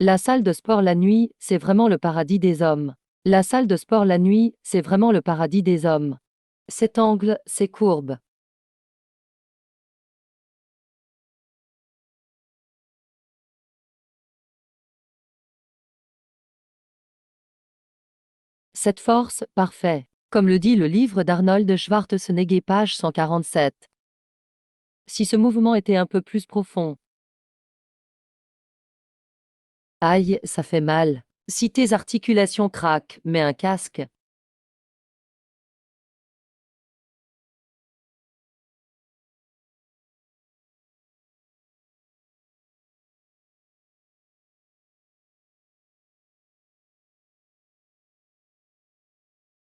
La salle de sport la nuit, c'est vraiment le paradis des hommes. La salle de sport la nuit, c'est vraiment le paradis des hommes. Cet angle, ces courbes. Cette force, parfait. Comme le dit le livre d'Arnold Schwarzenegger, page 147. Si ce mouvement était un peu plus profond. Aïe, ça fait mal. Si tes articulations craquent, mets un casque.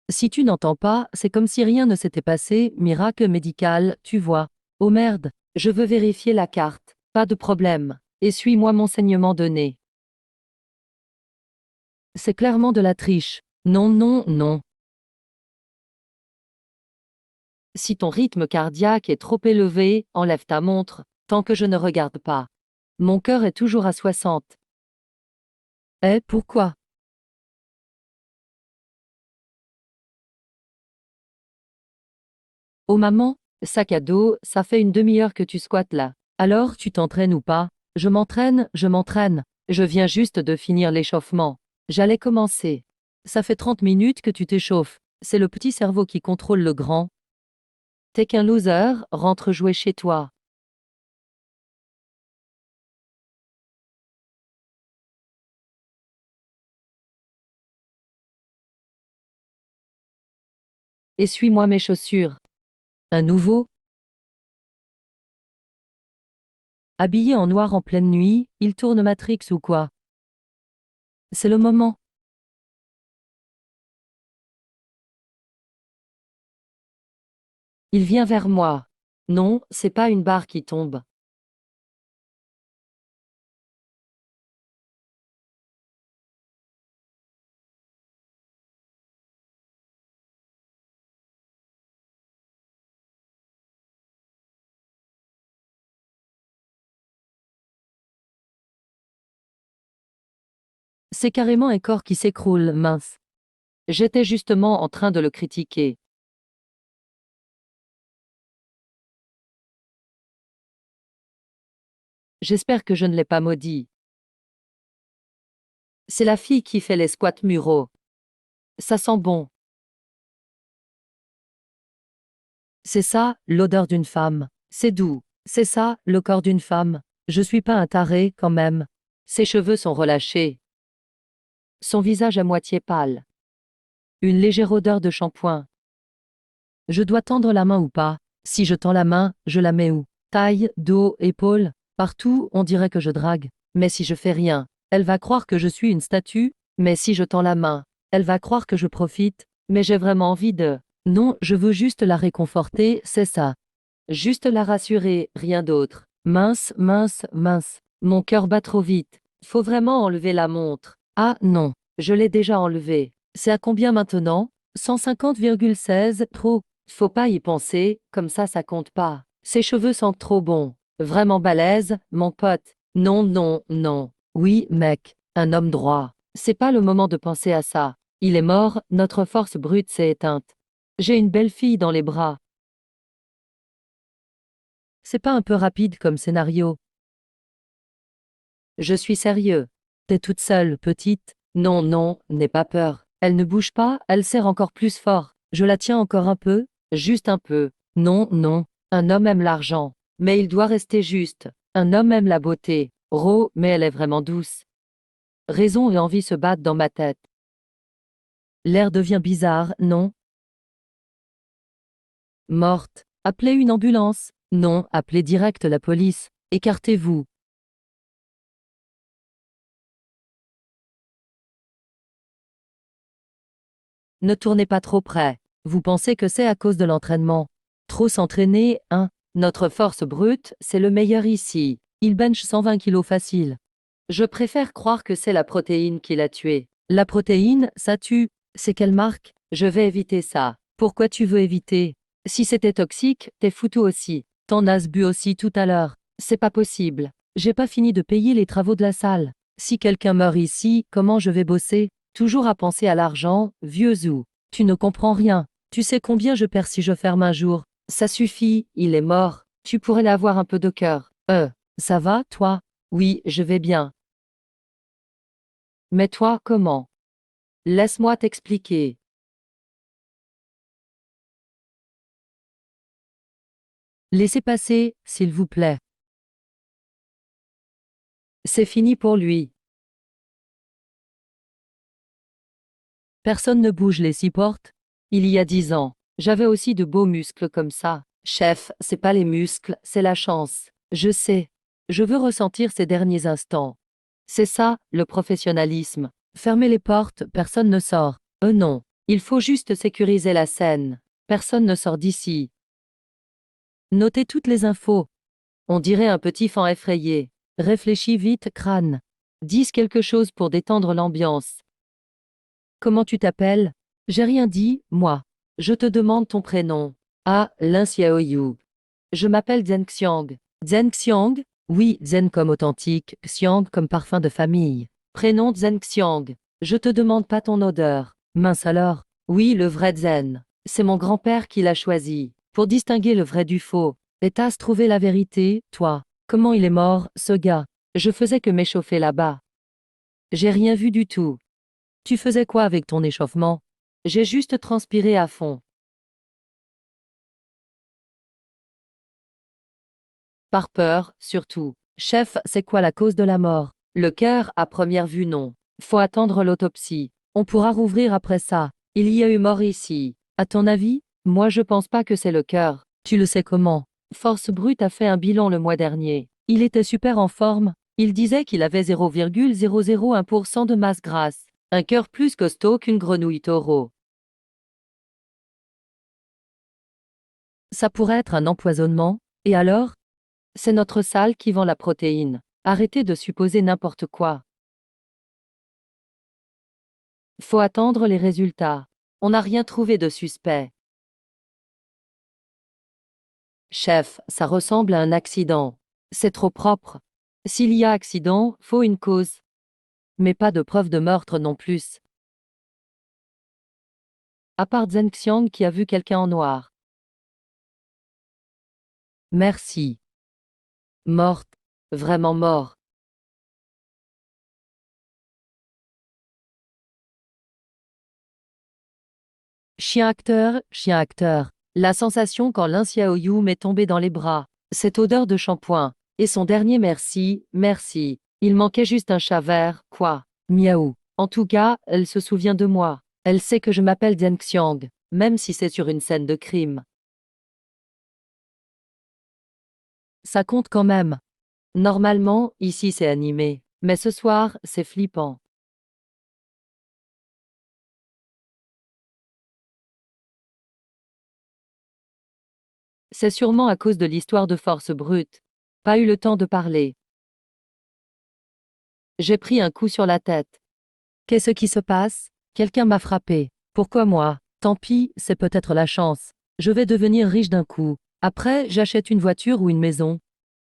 Si tu n'entends pas, c'est comme si rien ne s'était passé, miracle médical, tu vois. Oh merde, je veux vérifier la carte. Pas de problème. Essuie-moi mon saignement de nez. C'est clairement de la triche. Non, non, non. Si ton rythme cardiaque est trop élevé, enlève ta montre, tant que je ne regarde pas. Mon cœur est toujours à 60. Eh, pourquoi? Oh maman, sac à dos, ça fait une demi-heure que tu squattes là. Alors, tu t'entraînes ou pas? Je m'entraîne, je m'entraîne. Je viens juste de finir l'échauffement. J'allais commencer. Ça fait 30 minutes que tu t'échauffes. C'est le petit cerveau qui contrôle le grand. T'es qu'un loser, rentre jouer chez toi. Essuie-moi mes chaussures. Un nouveau? Habillé en noir en pleine nuit, il tourne Matrix ou quoi? C'est le moment. Il vient vers moi. Non, c'est pas une barre qui tombe. C'est carrément un corps qui s'écroule, mince. J'étais justement en train de le critiquer. J'espère que je ne l'ai pas maudit. C'est la fille qui fait les squats muraux. Ça sent bon. C'est ça, l'odeur d'une femme. C'est doux. C'est ça, le corps d'une femme. Je suis pas un taré, quand même. Ses cheveux sont relâchés. Son visage à moitié pâle. Une légère odeur de shampoing. Je dois tendre la main ou pas? Si je tends la main, je la mets où? Taille, dos, épaules, partout, on dirait que je drague. Mais si je fais rien, elle va croire que je suis une statue. Mais si je tends la main, elle va croire que je profite. Mais j'ai vraiment envie de... Non, je veux juste la réconforter, c'est ça. Juste la rassurer, rien d'autre. Mince, mince, mince. Mon cœur bat trop vite. Faut vraiment enlever la montre. Ah non, je l'ai déjà enlevée. C'est à combien maintenant? 150,16, trop. Faut pas y penser, comme ça compte pas. Ses cheveux sentent trop bon. Vraiment balèze, mon pote. Non, non, non. Oui, mec, un homme droit. C'est pas le moment de penser à ça. Il est mort, notre force brute s'est éteinte. J'ai une belle fille dans les bras. C'est pas un peu rapide comme scénario? Je suis sérieux. T'es toute seule, petite? Non, non, n'aie pas peur. Elle ne bouge pas, elle serre encore plus fort. Je la tiens encore un peu, juste un peu. Non, non. Un homme aime l'argent. Mais il doit rester juste. Un homme aime la beauté. Mais elle est vraiment douce. Raison et envie se battent dans ma tête. L'air devient bizarre, non? Morte. Appelez une ambulance. Non, appelez direct la police. Écartez-vous. Ne tournez pas trop près. Vous pensez que c'est à cause de l'entraînement. Trop s'entraîner, hein? Notre force brute, c'est le meilleur ici. Il bench 120 kilos facile. Je préfère croire que c'est la protéine qui l'a tué. La protéine, ça tue. C'est quelle marque? Je vais éviter ça. Pourquoi tu veux éviter? Si c'était toxique, t'es foutu aussi. T'en as bu aussi tout à l'heure. C'est pas possible. J'ai pas fini de payer les travaux de la salle. Si quelqu'un meurt ici, comment je vais bosser? Toujours à penser à l'argent, vieux Zou. Tu ne comprends rien. Tu sais combien je perds si je ferme un jour. Ça suffit, il est mort. Tu pourrais l'avoir un peu de cœur. Ça va, toi? Oui, je vais bien. Mais toi, comment? Laisse-moi t'expliquer. Laissez passer, s'il vous plaît. C'est fini pour lui. Personne ne bouge les 6 portes. Il y a 10 ans, j'avais aussi de beaux muscles comme ça. Chef, c'est pas les muscles, c'est la chance. Je sais. Je veux ressentir ces derniers instants. C'est ça, le professionnalisme. Fermez les portes, personne ne sort. Non. Il faut juste sécuriser la scène. Personne ne sort d'ici. Notez toutes les infos. On dirait un petit fan effrayé. Réfléchis vite, crâne. Dis quelque chose pour détendre l'ambiance. Comment tu t'appelles? J'ai rien dit, moi. Je te demande ton prénom. Ah, Lin Xiaoyu. Je m'appelle Zhen Xiang. Zhen Xiang? Oui, Zen comme authentique, Xiang comme parfum de famille. Prénom Zhen Xiang. Je te demande pas ton odeur. Mince alors. Oui, le vrai Zen. C'est mon grand-père qui l'a choisi. Pour distinguer le vrai du faux. Et t'as trouvé la vérité, toi? Comment il est mort, ce gars? Je faisais que m'échauffer là-bas. J'ai rien vu du tout. Tu faisais quoi avec ton échauffement? J'ai juste transpiré à fond. Par peur, surtout. Chef, c'est quoi la cause de la mort? Le cœur, à première vue, non. Faut attendre l'autopsie. On pourra rouvrir après ça. Il y a eu mort ici. À ton avis? Moi je pense pas que c'est le cœur. Tu le sais comment? Force Brute a fait un bilan le mois dernier. Il était super en forme. Il disait qu'il avait 0,001% de masse grasse. Un cœur plus costaud qu'une grenouille taureau. Ça pourrait être un empoisonnement. Et alors? C'est notre salle qui vend la protéine. Arrêtez de supposer n'importe quoi. Faut attendre les résultats. On n'a rien trouvé de suspect. Chef, ça ressemble à un accident. C'est trop propre. S'il y a accident, faut une cause. Mais pas de preuve de meurtre non plus. À part Zhen Xiang qui a vu quelqu'un en noir. Merci. Morte. Vraiment mort. Chien acteur, chien acteur. La sensation quand Lin Xiaoyu m'est tombé dans les bras. Cette odeur de shampoing. Et son dernier merci, merci. Il manquait juste un chat vert, quoi. Miaou. En tout cas, elle se souvient de moi. Elle sait que je m'appelle Dian Xiang, même si c'est sur une scène de crime. Ça compte quand même. Normalement, ici c'est animé. Mais ce soir, c'est flippant. C'est sûrement à cause de l'histoire de Force Brute. Pas eu le temps de parler. J'ai pris un coup sur la tête. Qu'est-ce qui se passe? Quelqu'un m'a frappé. Pourquoi moi? Tant pis, c'est peut-être la chance. Je vais devenir riche d'un coup. Après, j'achète une voiture ou une maison.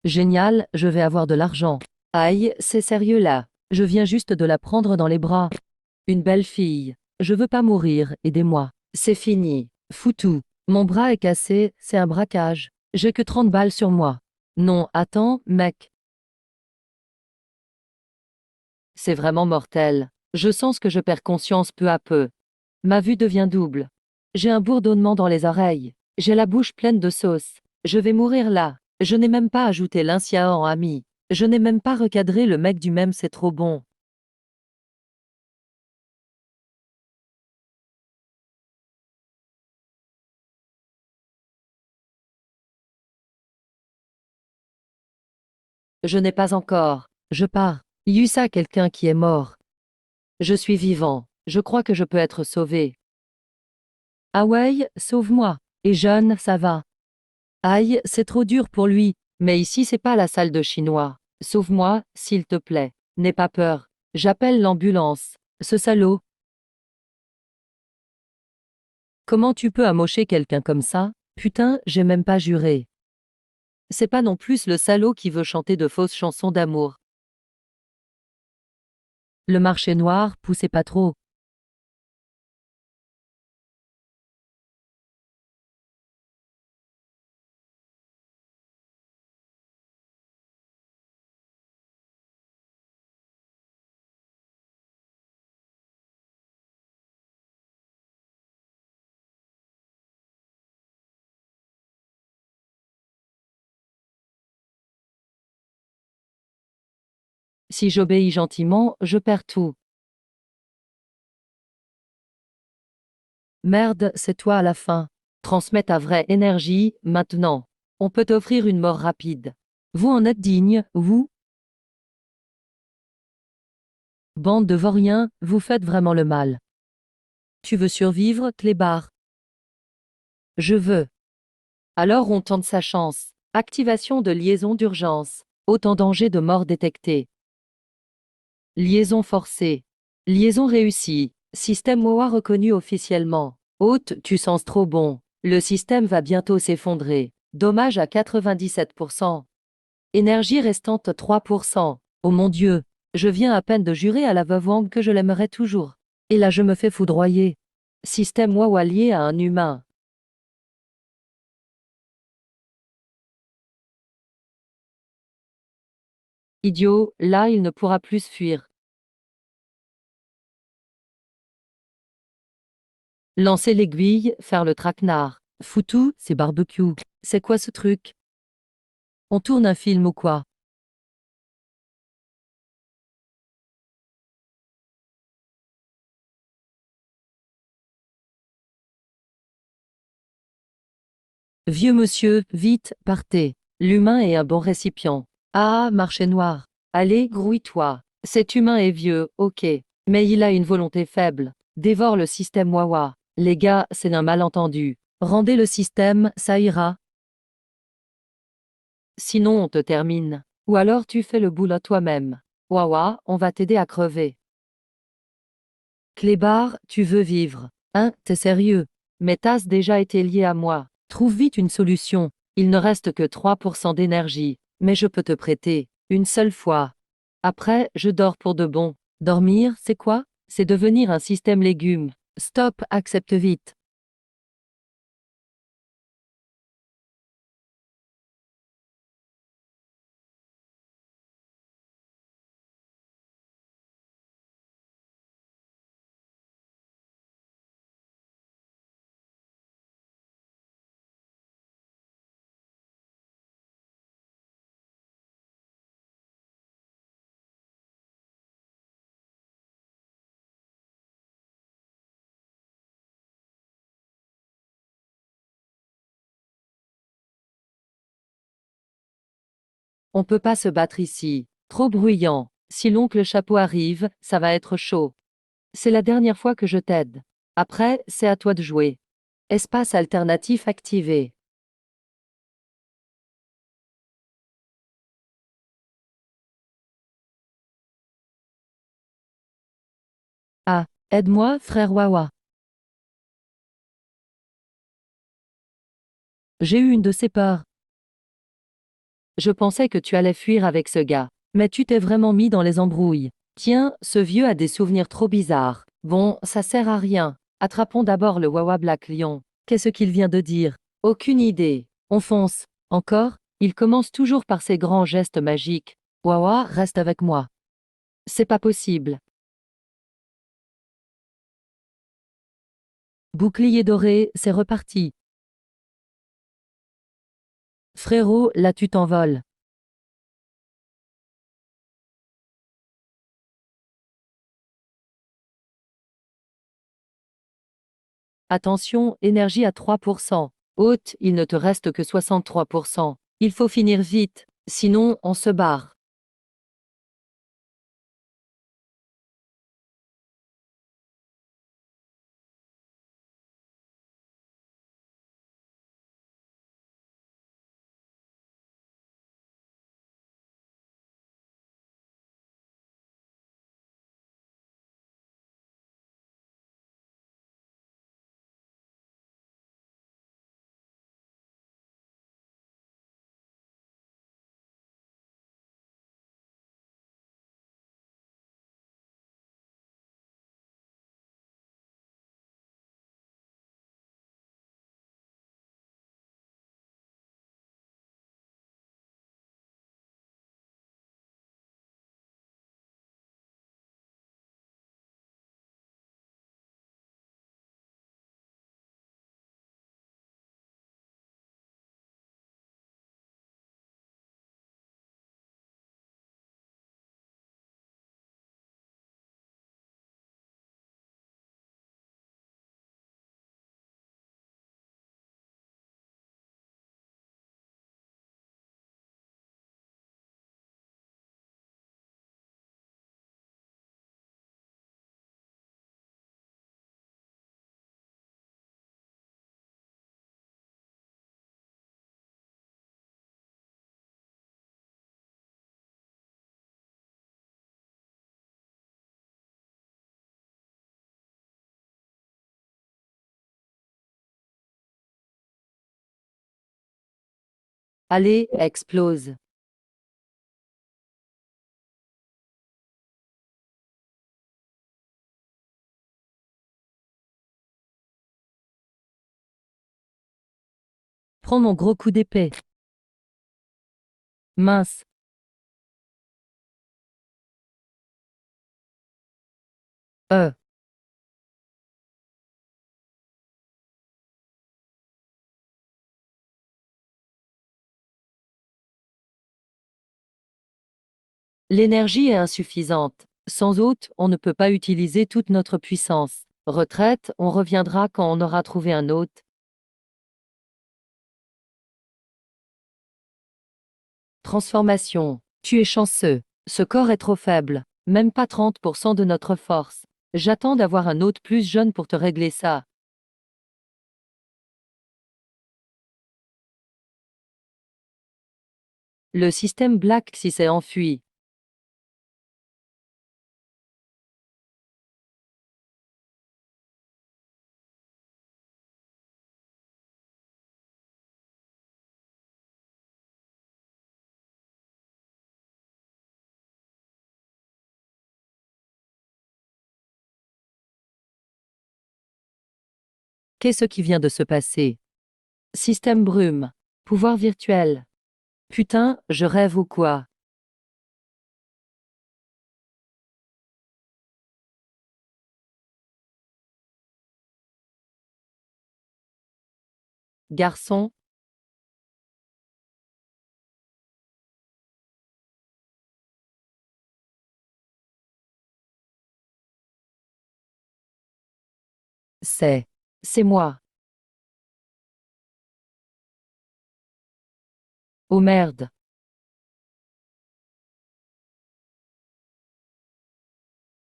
Génial, je vais avoir de l'argent. Aïe, c'est sérieux là. Je viens juste de la prendre dans les bras. Une belle fille. Je veux pas mourir, aidez-moi. C'est fini. Foutou. Mon bras est cassé, c'est un braquage. J'ai que 30 balles sur moi. Non, attends, mec. C'est vraiment mortel. Je sens que je perds conscience peu à peu. Ma vue devient double. J'ai un bourdonnement dans les oreilles. J'ai la bouche pleine de sauce. Je vais mourir là. Je n'ai même pas ajouté l'Incia en ami. Je n'ai même pas recadré le mec du même c'est trop bon. Je n'ai pas encore. Je pars. Yusa quelqu'un qui est mort. Je suis vivant. Je crois que je peux être sauvé. Ah ouais, sauve-moi. Et jeune, ça va. Aïe, c'est trop dur pour lui. Mais ici c'est pas la salle de chinois. Sauve-moi, s'il te plaît. N'aie pas peur. J'appelle l'ambulance. Ce salaud. Comment tu peux amocher quelqu'un comme ça? Putain, j'ai même pas juré. C'est pas non plus le salaud qui veut chanter de fausses chansons d'amour. Le marché noir, poussez pas trop. Si j'obéis gentiment, je perds tout. Merde, c'est toi à la fin. Transmets ta vraie énergie, maintenant. On peut t'offrir une mort rapide. Vous en êtes digne, vous? Bande de vauriens, vous faites vraiment le mal. Tu veux survivre, clébard? Je veux. Alors on tente sa chance. Activation de liaison d'urgence. Autant danger de mort détecté. Liaison forcée. Liaison réussie. Système WOA reconnu officiellement. Hôte, tu sens trop bon. Le système va bientôt s'effondrer. Dommage à 97%. Énergie restante 3%. Oh mon Dieu. Je viens à peine de jurer à la veuve Wang que je l'aimerais toujours. Et là je me fais foudroyer. Système WOA lié à un humain. Idiot, là il ne pourra plus fuir. Lancer l'aiguille, faire le traquenard. Foutou, c'est barbecue. C'est quoi ce truc? On tourne un film ou quoi? Vieux monsieur, vite, partez. L'humain est un bon récipient. Ah, marché noir. Allez, grouille-toi. Cet humain est vieux, ok. Mais il a une volonté faible. Dévore le système Wawa. Les gars, c'est un malentendu. Rendez le système, ça ira. Sinon on te termine. Ou alors tu fais le boulot toi-même. Wawa, on va t'aider à crever. Clébard, tu veux vivre. Hein, t'es sérieux? Mais t'as déjà été lié à moi. Trouve vite une solution. Il ne reste que 3% d'énergie. Mais je peux te prêter. Une seule fois. Après, je dors pour de bon. Dormir, c'est quoi? C'est devenir un système légume. Stop, accepte vite. On peut pas se battre ici. Trop bruyant. Si l'oncle Chapeau arrive, ça va être chaud. C'est la dernière fois que je t'aide. Après, c'est à toi de jouer. Espace alternatif activé. Ah, aide-moi, frère Wawa. J'ai eu une de ces peurs. Je pensais que tu allais fuir avec ce gars. Mais tu t'es vraiment mis dans les embrouilles. Tiens, ce vieux a des souvenirs trop bizarres. Bon, ça sert à rien. Attrapons d'abord le Wawa Black Lion. Qu'est-ce qu'il vient de dire? Aucune idée. On fonce. Encore? Il commence toujours par ses grands gestes magiques. Wawa, reste avec moi. C'est pas possible. Bouclier doré, c'est reparti. Frérot, là tu t'envoles. Attention, énergie à 3%. Haute, il ne te reste que 63%. Il faut finir vite, sinon on se barre. Allez, explose. Prends mon gros coup d'épée. Mince. Euh. L'énergie est insuffisante. Sans hôte, on ne peut pas utiliser toute notre puissance. Retraite, on reviendra quand on aura trouvé un hôte. Transformation. Tu es chanceux. Ce corps est trop faible. Même pas 30% de notre force. J'attends d'avoir un hôte plus jeune pour te régler ça. Le système Black Sea s'est enfui. Qu'est-ce qui vient de se passer? Système brume. Pouvoir virtuel. Putain, je rêve ou quoi? Garçon, c'est moi. Oh merde.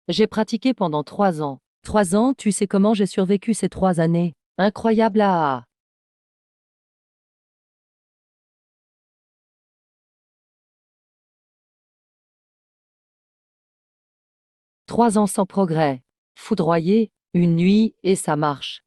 J'ai pratiqué pendant 3 ans. 3 ans, tu sais comment j'ai survécu ces 3 années? Incroyable ah. 3 ans sans progrès. Foudroyé, une nuit, et ça marche.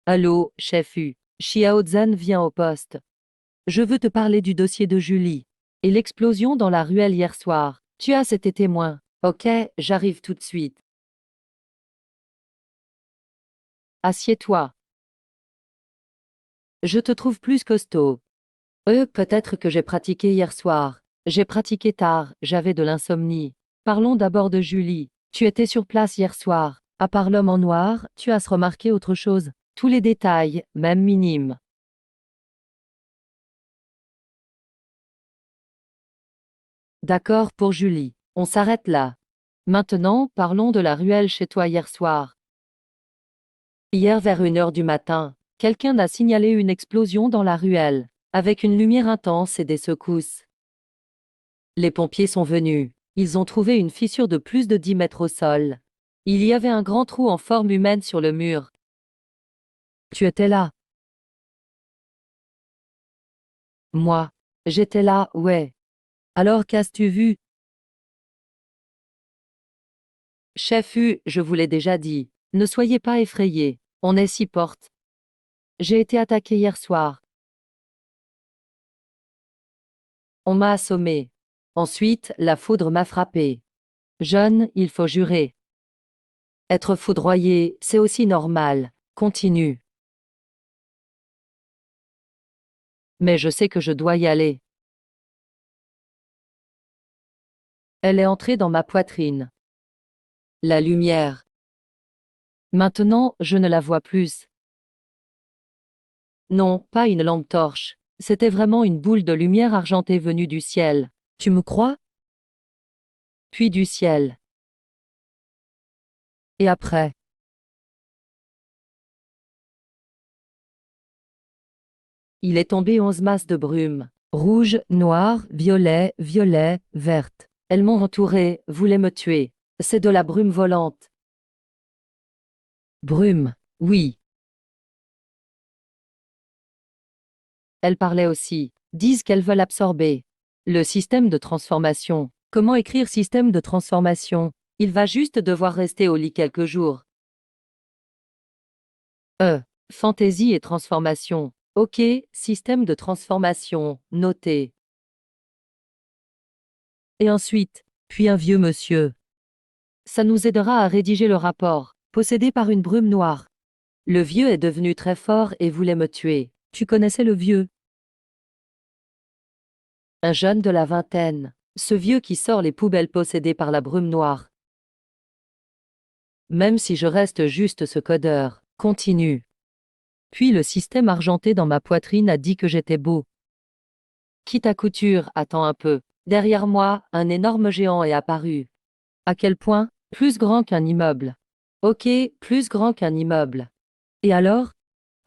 Allô, chef U. Xiao Zhan vient au poste. Je veux te parler du dossier de Julie. Et l'explosion dans la ruelle hier soir. Tu as été témoin. Ok, j'arrive tout de suite. Assieds-toi. Je te trouve plus costaud. Peut-être que j'ai pratiqué hier soir. J'ai pratiqué tard, j'avais de l'insomnie. Parlons d'abord de Julie. Tu étais sur place hier soir. À part l'homme en noir, tu as remarqué autre chose? Tous les détails, même minimes. D'accord pour Julie. On s'arrête là. Maintenant, parlons de la ruelle chez toi hier soir. Hier vers 1 heure du matin, quelqu'un a signalé une explosion dans la ruelle, avec une lumière intense et des secousses. Les pompiers sont venus. Ils ont trouvé une fissure de plus de 10 mètres au sol. Il y avait un grand trou en forme humaine sur le mur. Tu étais là? Moi. J'étais là, ouais. Alors qu'as-tu vu? Chef U, je vous l'ai déjà dit. Ne soyez pas effrayés. On est 6 portes. J'ai été attaqué hier soir. On m'a assommé. Ensuite, la foudre m'a frappé. Jeune, il faut jurer. Être foudroyé, c'est aussi normal. Continue. Mais je sais que je dois y aller. Elle est entrée dans ma poitrine. La lumière. Maintenant, je ne la vois plus. Non, pas une lampe torche. C'était vraiment une boule de lumière argentée venue du ciel. Tu me crois? Puis du ciel. Et après? Il est tombé 11 masses de brume. Rouge, noir, violet, violet, verte. Elles m'ont entouré, voulaient me tuer. C'est de la brume volante. Brume. Oui. Elles parlaient aussi. Disent qu'elles veulent absorber. Le système de transformation. Comment écrire système de transformation? Il va juste devoir rester au lit quelques jours. Fantaisie et transformation. Ok, système de transformation, noté. Et ensuite, puis un vieux monsieur. Ça nous aidera à rédiger le rapport, possédé par une brume noire. Le vieux est devenu très fort et voulait me tuer. Tu connaissais le vieux? Un jeune de la vingtaine. Ce vieux qui sort les poubelles possédées par la brume noire. Même si je reste juste ce codeur, continue. Puis le système argenté dans ma poitrine a dit que j'étais beau. Quitte à couture, attends un peu. Derrière moi, un énorme géant est apparu. À quel point? Plus grand qu'un immeuble. Ok, plus grand qu'un immeuble. Et alors?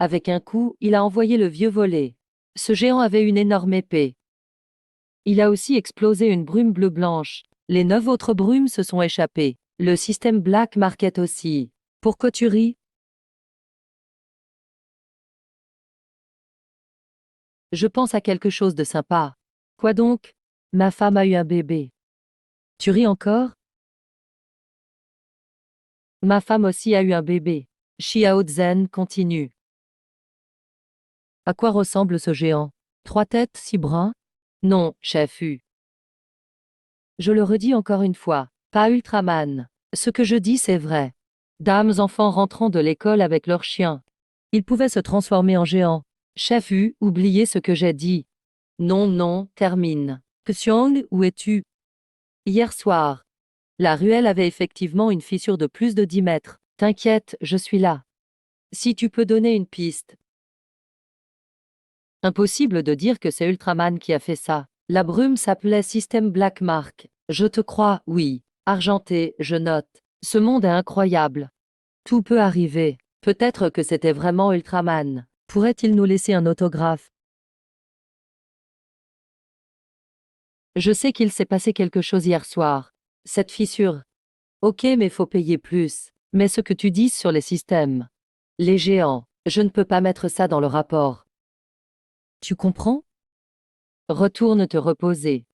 Avec un coup, il a envoyé le vieux voler. Ce géant avait une énorme épée. Il a aussi explosé une brume bleu-blanche. Les 9 autres brumes se sont échappées. Le système Black Market aussi. Pourquoi tu ris? Je pense à quelque chose de sympa. Quoi donc? Ma femme a eu un bébé. Tu ris encore? Ma femme aussi a eu un bébé. Xiao Zhen continue. À quoi ressemble ce géant? 3 têtes, 6 brins? Non, chef U. Je le redis encore une fois, pas Ultraman. Ce que je dis c'est vrai. Dames enfants rentrant de l'école avec leurs chiens. Ils pouvaient se transformer en géants. Chef U, oubliez ce que j'ai dit. Non, non, termine. Xiong, où es-tu? Hier soir. La ruelle avait effectivement une fissure de plus de 10 mètres. T'inquiète, je suis là. Si tu peux donner une piste. Impossible de dire que c'est Ultraman qui a fait ça. La brume s'appelait Système Black Mark. Je te crois, oui. Argenté, je note. Ce monde est incroyable. Tout peut arriver. Peut-être que c'était vraiment Ultraman. Pourrait-il nous laisser un autographe? Je sais qu'il s'est passé quelque chose hier soir. Cette fissure. Ok, mais faut payer plus. Mais ce que tu dis sur les systèmes. Les géants. Je ne peux pas mettre ça dans le rapport. Tu comprends? Retourne te reposer.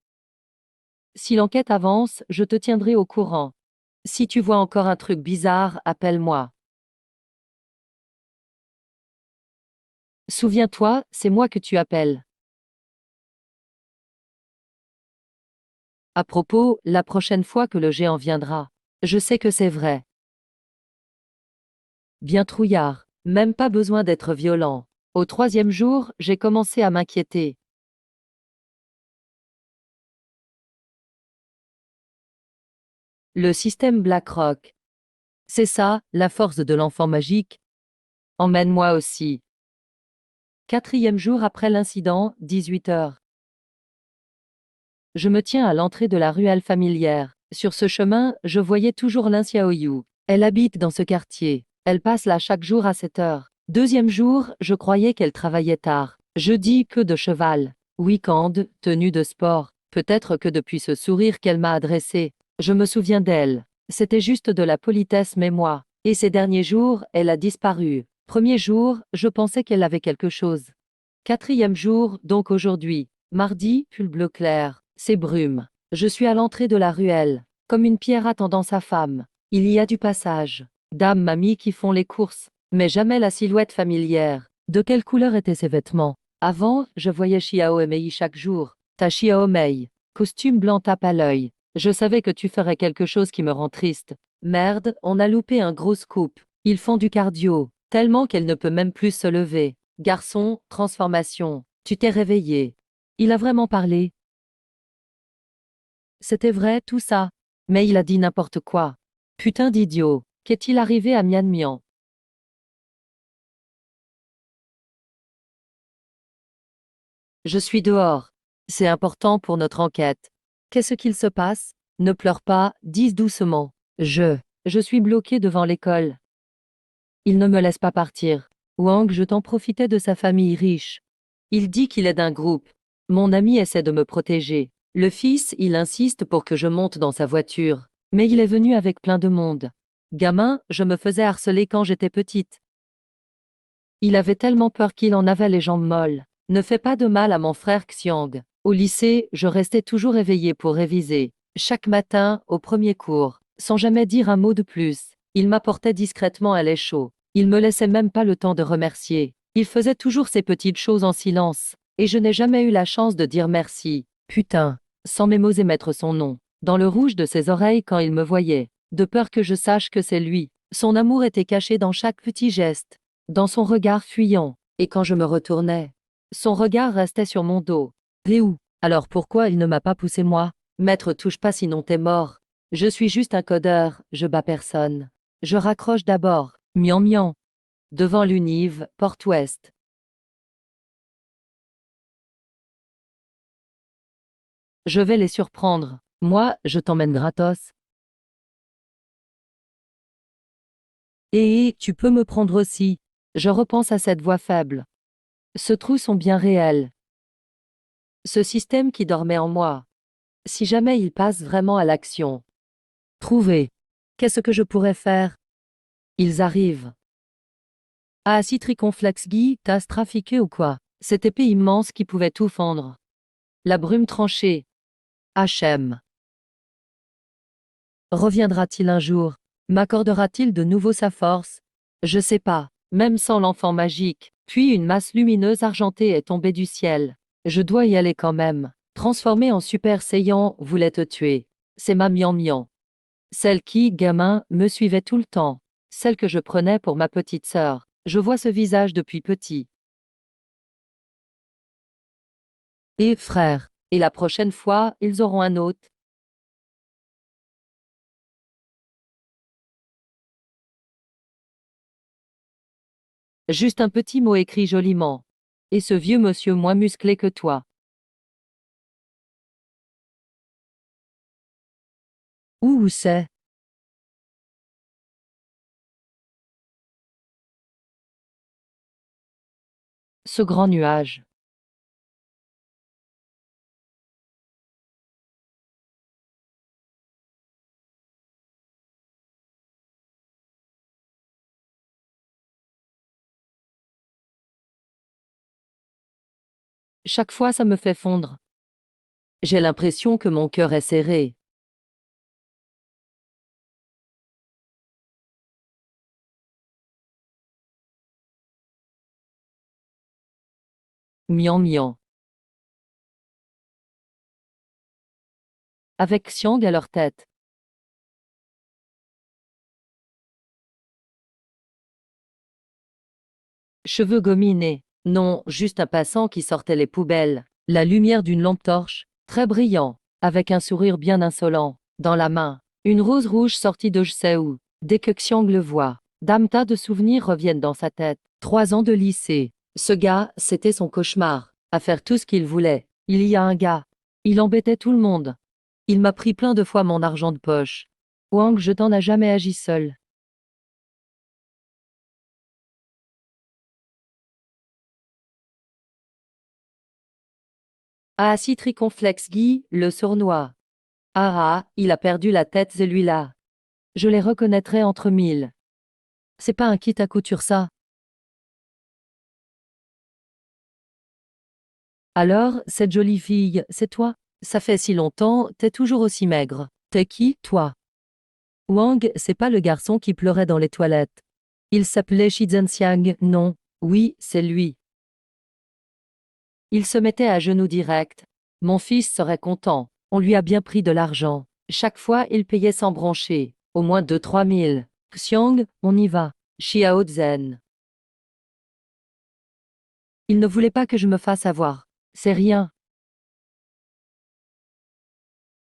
Si l'enquête avance, je te tiendrai au courant. Si tu vois encore un truc bizarre, appelle-moi. Souviens-toi, c'est moi que tu appelles. À propos, la prochaine fois que le géant viendra. Je sais que c'est vrai. Bien trouillard. Même pas besoin d'être violent. Au 3e jour, j'ai commencé à m'inquiéter. Le système BlackRock. C'est ça, la force de l'enfant magique. Emmène-moi aussi. 4e jour après l'incident, 18 heures. Je me tiens à l'entrée de la ruelle familière. Sur ce chemin, je voyais toujours Lin Xiaoyu. Elle habite dans ce quartier. Elle passe là chaque jour à 7 heures. 2e jour, je croyais qu'elle travaillait tard. Jeudi, queue de cheval. Week-end, tenue de sport. Peut-être que depuis ce sourire qu'elle m'a adressé, je me souviens d'elle. C'était juste de la politesse mais moi. Et ces derniers jours, elle a disparu. 1er jour, je pensais qu'elle avait quelque chose. 4e jour, donc aujourd'hui. Mardi, pull bleu clair. C'est brume. Je suis à l'entrée de la ruelle, comme une pierre attendant sa femme. Il y a du passage. Dame mamie qui font les courses, mais jamais la silhouette familière. De quelle couleur étaient ses vêtements? Avant, je voyais Xiao et Mei chaque jour. Ta Xiao Mei. Costume blanc tape à l'œil. Je savais que tu ferais quelque chose qui me rend triste. Merde, on a loupé un gros scoop. Ils font du cardio, tellement qu'elle ne peut même plus se lever. Garçon, transformation. Tu t'es réveillé. Il a vraiment parlé. C'était vrai, tout ça. Mais il a dit n'importe quoi. Putain d'idiot. Qu'est-il arrivé à Mian Mian? Je suis dehors. C'est important pour notre enquête. Qu'est-ce qu'il se passe? Ne pleure pas, dis doucement. Je suis bloqué devant l'école. Il ne me laisse pas partir. Wang, je t'en profitais de sa famille riche. Il dit qu'il est d'un groupe. Mon ami essaie de me protéger. Le fils, il insiste pour que je monte dans sa voiture. Mais il est venu avec plein de monde. Gamin, je me faisais harceler quand j'étais petite. Il avait tellement peur qu'il en avait les jambes molles. Ne fais pas de mal à mon frère Xiang. Au lycée, je restais toujours éveillée pour réviser. Chaque matin, au premier cours, sans jamais dire un mot de plus. Il m'apportait discrètement un lait chaud. Il me laissait même pas le temps de remercier. Il faisait toujours ces petites choses en silence. Et je n'ai jamais eu la chance de dire merci. Putain. Sans m'émoser mettre son nom. Dans le rouge de ses oreilles quand il me voyait. De peur que je sache que c'est lui. Son amour était caché dans chaque petit geste. Dans son regard fuyant. Et quand je me retournais, son regard restait sur mon dos. Et où? Alors pourquoi il ne m'a pas poussé moi? Maître, touche pas sinon t'es mort. Je suis juste un codeur, je bats personne. Je raccroche d'abord. Miam miam. Devant l'Univ, porte ouest. Je vais les surprendre. Moi, je t'emmène gratos. Et tu peux me prendre aussi. Je repense à cette voix faible. Ce trou sont bien réels. Ce système qui dormait en moi. Si jamais il passe vraiment à l'action. Trouver. Qu'est-ce que je pourrais faire? Ils arrivent. Ah, Citriconflex Guy, t'as trafiqué ou quoi? Cette épée immense qui pouvait tout fendre. La brume tranchée. HM. Reviendra-t-il un jour? M'accordera-t-il de nouveau sa force? Je sais pas, même sans l'enfant magique. Puis une masse lumineuse argentée est tombée du ciel. Je dois y aller quand même. Transformée en Super Saiyan, voulait te tuer. C'est ma Mian Mian. Celle qui, gamin, me suivait tout le temps. Celle que je prenais pour ma petite sœur. Je vois ce visage depuis petit. Et frère. Et la prochaine fois, ils auront un hôte. Juste un petit mot écrit joliment. Et ce vieux monsieur moins musclé que toi. Où c'est? Ce grand nuage. Chaque fois ça me fait fondre. J'ai l'impression que mon cœur est serré. Mian mian. Avec Xiang à leur tête. Cheveux gominés. Non, juste un passant qui sortait les poubelles. La lumière d'une lampe torche, très brillant, avec un sourire bien insolent, dans la main. Une rose rouge sortie de je sais où. Dès que Xiang le voit, tas de souvenirs reviennent dans sa tête. 3 ans de lycée. Ce gars, c'était son cauchemar. À faire tout ce qu'il voulait. Il y a un gars. Il embêtait tout le monde. Il m'a pris plein de fois mon argent de poche. Wang, je t'en ai jamais agi seul. Ah, Citriconflex Guy, le sournois. Ah ah, il a perdu la tête celui-là. Je les reconnaîtrais entre mille. C'est pas un kit à couture ça. Alors, cette jolie fille, c'est toi? Ça fait si longtemps, t'es toujours aussi maigre. T'es qui, toi? Wang, c'est pas le garçon qui pleurait dans les toilettes. Il s'appelait Shizhenxiang, non. Oui, c'est lui. Il se mettait à genoux direct. Mon fils serait content. On lui a bien pris de l'argent. Chaque fois, il payait sans broncher. Au moins 2 3 000. Xiang, on y va. Xiao Zhen. Il ne voulait pas que je me fasse avoir. C'est rien.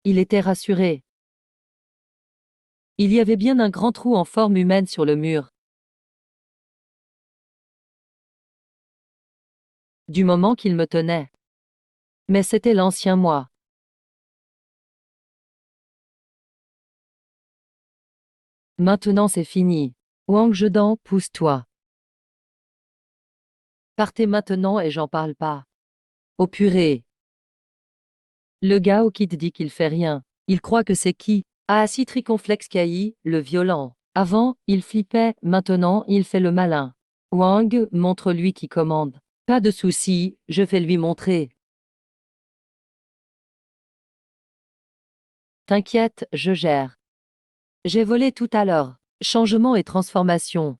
Il était rassuré. Il y avait bien un grand trou en forme humaine sur le mur. Du moment qu'il me tenait. Mais c'était l'ancien moi. Maintenant c'est fini. Wang Zhedan, pousse-toi. Partez maintenant et j'en parle pas. Oh purée. Le gars au kit dit qu'il fait rien. Il croit que c'est qui? Ah, si Triconflex Kai, le violent. Avant, il flippait, maintenant, il fait le malin. Wang, montre-lui qui commande. Pas de souci, je vais lui montrer. T'inquiète, je gère. J'ai volé tout à l'heure. Changement et transformation.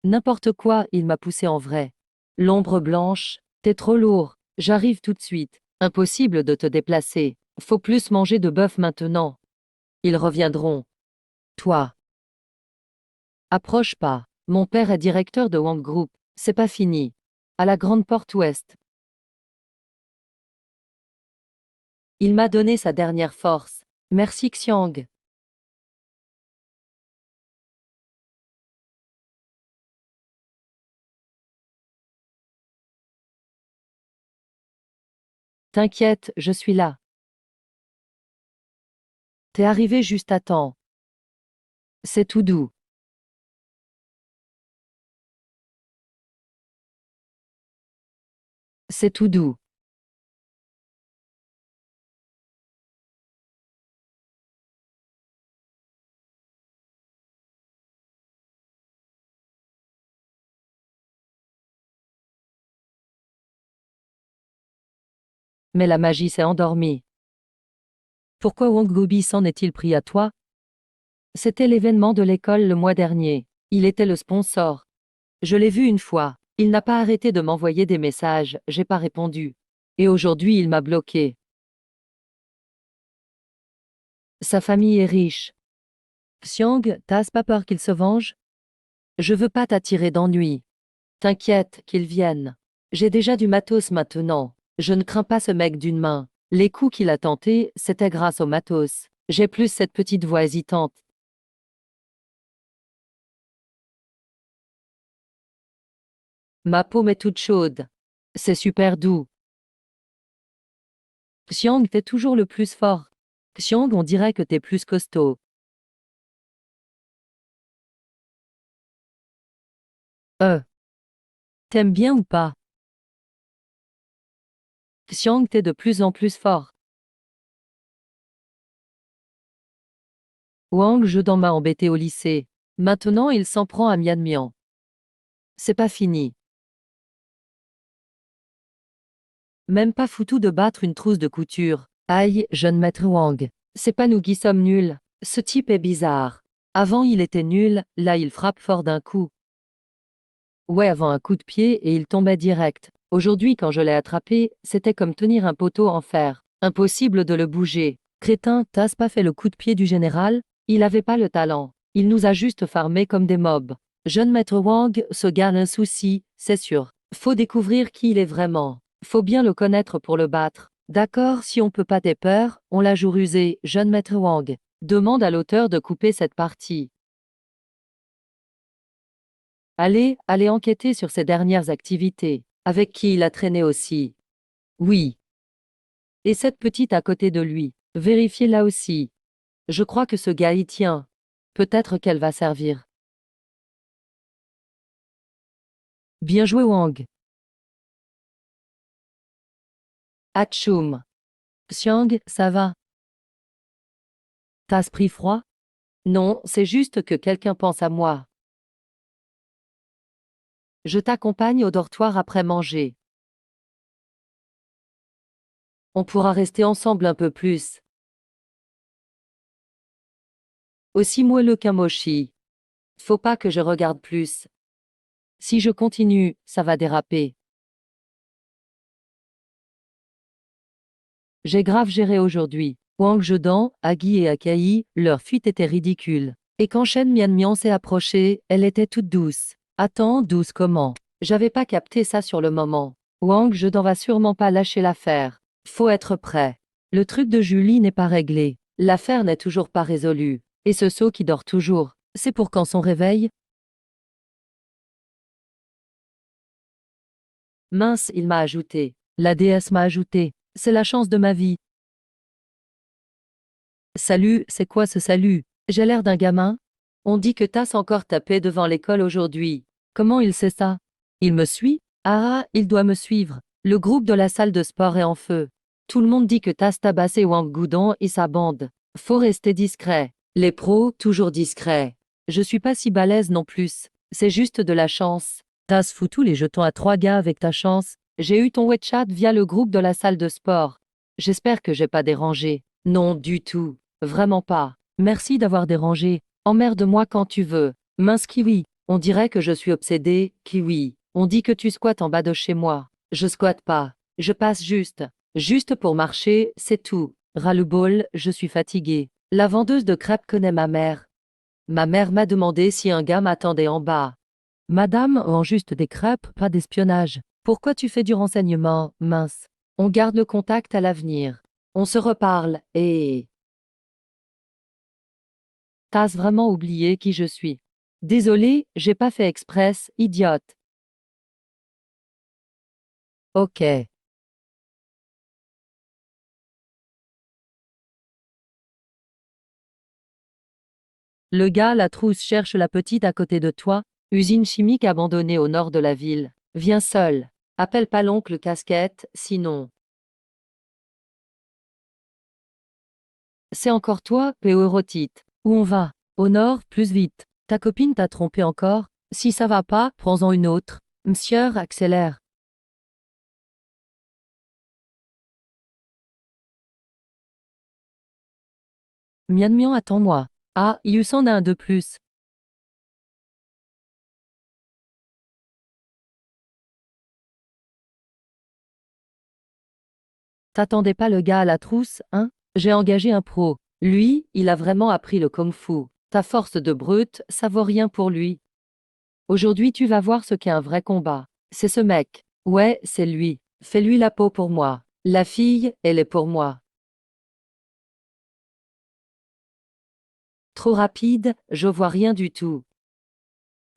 N'importe quoi, il m'a poussé en vrai. L'ombre blanche, t'es trop lourd. J'arrive tout de suite. Impossible de te déplacer. Faut plus manger de bœuf maintenant. Ils reviendront. Toi. Approche pas. Mon père est directeur de Wang Group. C'est pas fini. À la grande porte ouest. Il m'a donné sa dernière force. Merci Xiang. T'inquiète, je suis là. T'es arrivé juste à temps. C'est tout doux. C'est tout doux. Mais la magie s'est endormie. Pourquoi Wang Gobi s'en est-il pris à toi? C'était l'événement de l'école le mois dernier. Il était le sponsor. Je l'ai vu une fois. Il n'a pas arrêté de m'envoyer des messages, j'ai pas répondu. Et aujourd'hui il m'a bloqué. Sa famille est riche. Xiang, t'as pas peur qu'il se venge? Je veux pas t'attirer d'ennui. T'inquiète, qu'il vienne. J'ai déjà du matos maintenant. Je ne crains pas ce mec d'une main. Les coups qu'il a tentés, c'était grâce au matos. J'ai plus cette petite voix hésitante. Ma paume est toute chaude. C'est super doux. Xiang, t'es toujours le plus fort. Xiang, on dirait que t'es plus costaud. T'aimes bien ou pas? Xiang, t'es de plus en plus fort. Wang Zhedan m'a embêté au lycée. Maintenant il s'en prend à Mian Mian. C'est pas fini. Même pas foutu de battre une trousse de couture. Aïe, jeune maître Wang. C'est pas nous qui sommes nuls. Ce type est bizarre. Avant il était nul, là il frappe fort d'un coup. Ouais, avant un coup de pied et il tombait direct. Aujourd'hui quand je l'ai attrapé, c'était comme tenir un poteau en fer. Impossible de le bouger. Crétin, t'as pas fait le coup de pied du général? Il avait pas le talent. Il nous a juste farmé comme des mobs. Jeune maître Wang, ce gars a un souci, c'est sûr. Faut découvrir qui il est vraiment. Faut bien le connaître pour le battre. D'accord, si on peut pas ter peur, on la joue rusée, jeune maître Wang. Demande à l'auteur de couper cette partie. Allez enquêter sur ses dernières activités. Avec qui il a traîné aussi. Oui. Et cette petite à côté de lui. Vérifiez là aussi. Je crois que ce gars y tient. Peut-être qu'elle va servir. Bien joué Wang. Atchoum. Xiang, ça va? T'as pris froid? Non, c'est juste que quelqu'un pense à moi. Je t'accompagne au dortoir après manger. On pourra rester ensemble un peu plus. Aussi moelleux qu'un mochi. Faut pas que je regarde plus. Si je continue, ça va déraper. J'ai grave géré aujourd'hui. Wang Zhedan, Agi et Akai, leur fuite était ridicule. Et quand Shen Mianmian s'est approchée, elle était toute douce. Attends, douce comment? J'avais pas capté ça sur le moment. Wang Zhedan va sûrement pas lâcher l'affaire. Faut être prêt. Le truc de Julie n'est pas réglé. L'affaire n'est toujours pas résolue. Et ce sot qui dort toujours, c'est pour quand son réveil? Mince, il m'a ajouté. La déesse m'a ajouté. C'est la chance de ma vie. Salut, c'est quoi ce salut? J'ai l'air d'un gamin? On dit que t'as encore tapé devant l'école aujourd'hui. Comment il sait ça? Il me suit? Ah, il doit me suivre. Le groupe de la salle de sport est en feu. Tout le monde dit que t'as tabassé Wang Goudon et sa bande. Faut rester discret. Les pros, toujours discrets. Je suis pas si balèze non plus. C'est juste de la chance. T'as foutu les jetons à 3 gars avec ta chance. J'ai eu ton WeChat via le groupe de la salle de sport. J'espère que j'ai pas dérangé. Non, du tout. Vraiment pas. Merci d'avoir dérangé. Emmerde-moi quand tu veux. Mince kiwi. On dirait que je suis obsédée, kiwi. On dit que tu squattes en bas de chez moi. Je squatte pas. Je passe juste. Juste pour marcher, c'est tout. Ras-le-bol, je suis fatiguée. La vendeuse de crêpes connaît ma mère. Ma mère m'a demandé si un gars m'attendait en bas. Madame vend juste des crêpes, pas d'espionnage. Pourquoi tu fais du renseignement, mince? On garde le contact à l'avenir. On se reparle, et... T'as vraiment oublié qui je suis. Désolé, j'ai pas fait express, idiote. Ok. Le gars, la trousse cherche la petite à côté de toi, usine chimique abandonnée au nord de la ville. Viens seul. Appelle pas l'oncle Casquette, sinon. C'est encore toi, Péorotite. Où on va? Au nord, plus vite. Ta copine t'a trompé encore? Si ça va pas, prends-en une autre. Monsieur, accélère. Mian mian, attends-moi. Ah, il s'en a un de plus. T'attendais pas le gars à la trousse, hein? J'ai engagé un pro. Lui, il a vraiment appris le kung-fu. Ta force de brute, ça vaut rien pour lui. Aujourd'hui, tu vas voir ce qu'est un vrai combat. C'est ce mec. Ouais, c'est lui. Fais-lui la peau pour moi. La fille, elle est pour moi. Trop rapide, je vois rien du tout.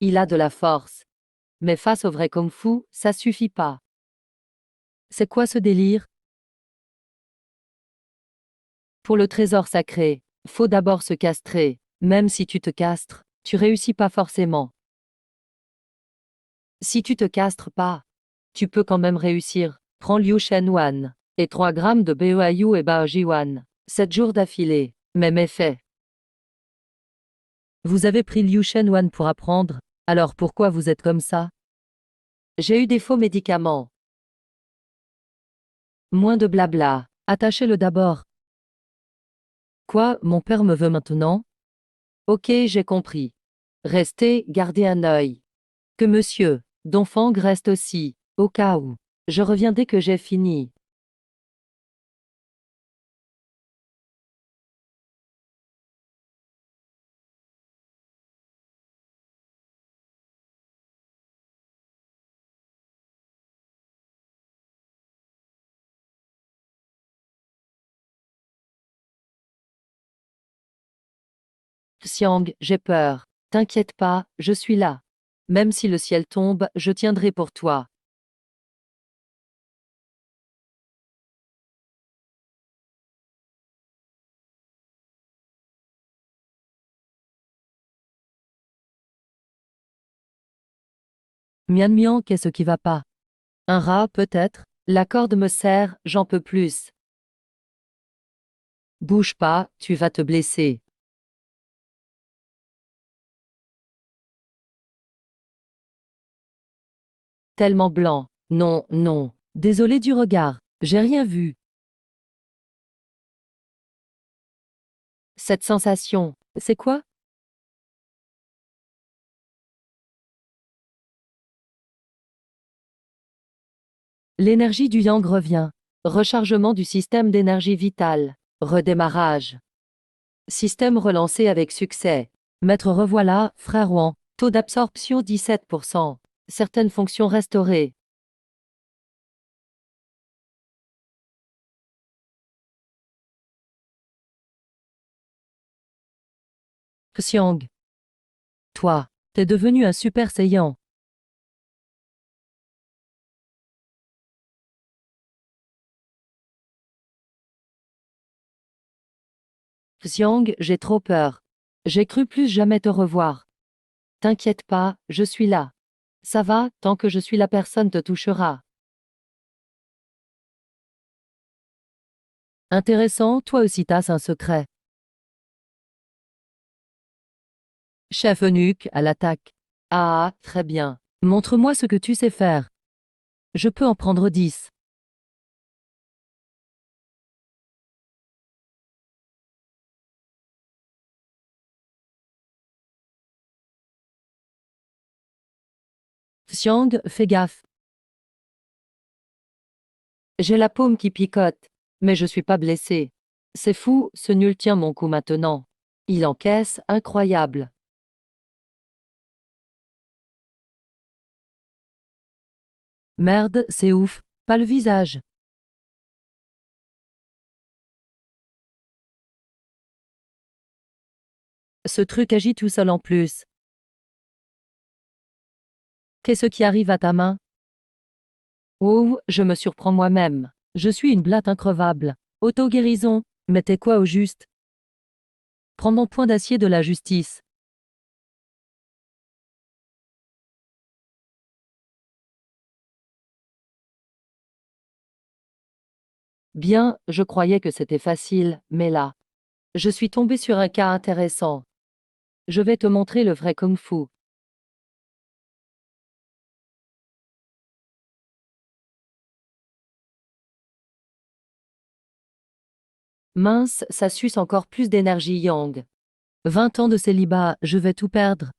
Il a de la force. Mais face au vrai kung-fu, ça suffit pas. C'est quoi ce délire? Pour le trésor sacré, faut d'abord se castrer. Même si tu te castres, tu réussis pas forcément. Si tu te castres pas, tu peux quand même réussir. Prends Liu Shenwan. Et 3 grammes de BEAU et Baojiwan. 7 jours d'affilée. Même effet. Vous avez pris Liu Shenwan pour apprendre, alors pourquoi vous êtes comme ça? J'ai eu des faux médicaments. Moins de blabla. Attachez-le d'abord. Quoi, mon père me veut maintenant? Ok, j'ai compris. Restez, gardez un œil. Que monsieur Donfang reste aussi, au cas où. Je reviens dès que j'ai fini. Xiang, j'ai peur. T'inquiète pas, je suis là. Même si le ciel tombe, je tiendrai pour toi. Mian Mian, qu'est-ce qui va pas? Un rat, peut-être? La corde me serre, j'en peux plus. Bouge pas, tu vas te blesser. Tellement blanc. Non, non. Désolé du regard. J'ai rien vu. Cette sensation, c'est quoi? L'énergie du yang revient. Rechargement du système d'énergie vitale. Redémarrage. Système relancé avec succès. Maître revoilà, frère Wan. Taux d'absorption 17%. Certaines fonctions restaurées. Xiang. Toi, t'es devenu un super Saiyan. Xiang, j'ai trop peur. J'ai cru plus jamais te revoir. T'inquiète pas, je suis là. Ça va, tant que je suis là personne te touchera. Intéressant, toi aussi t'as un secret. Chef eunuque, à l'attaque. Ah, très bien. Montre-moi ce que tu sais faire. Je peux en prendre 10. Xiang, fais gaffe. J'ai la paume qui picote, mais je suis pas blessé. C'est fou, ce nul tient mon coup maintenant. Il encaisse, incroyable. Merde, c'est ouf. Pas le visage. Ce truc agit tout seul en plus. Qu'est-ce qui arrive à ta main? Oh, je me surprends moi-même. Je suis une blatte increvable. Auto-guérison. Mais t'es quoi au juste? Prends mon point d'acier de la justice. Bien, je croyais que c'était facile, mais là, je suis tombé sur un cas intéressant. Je vais te montrer le vrai kung-fu. Mince, ça suce encore plus d'énergie yang. 20 ans de célibat, je vais tout perdre.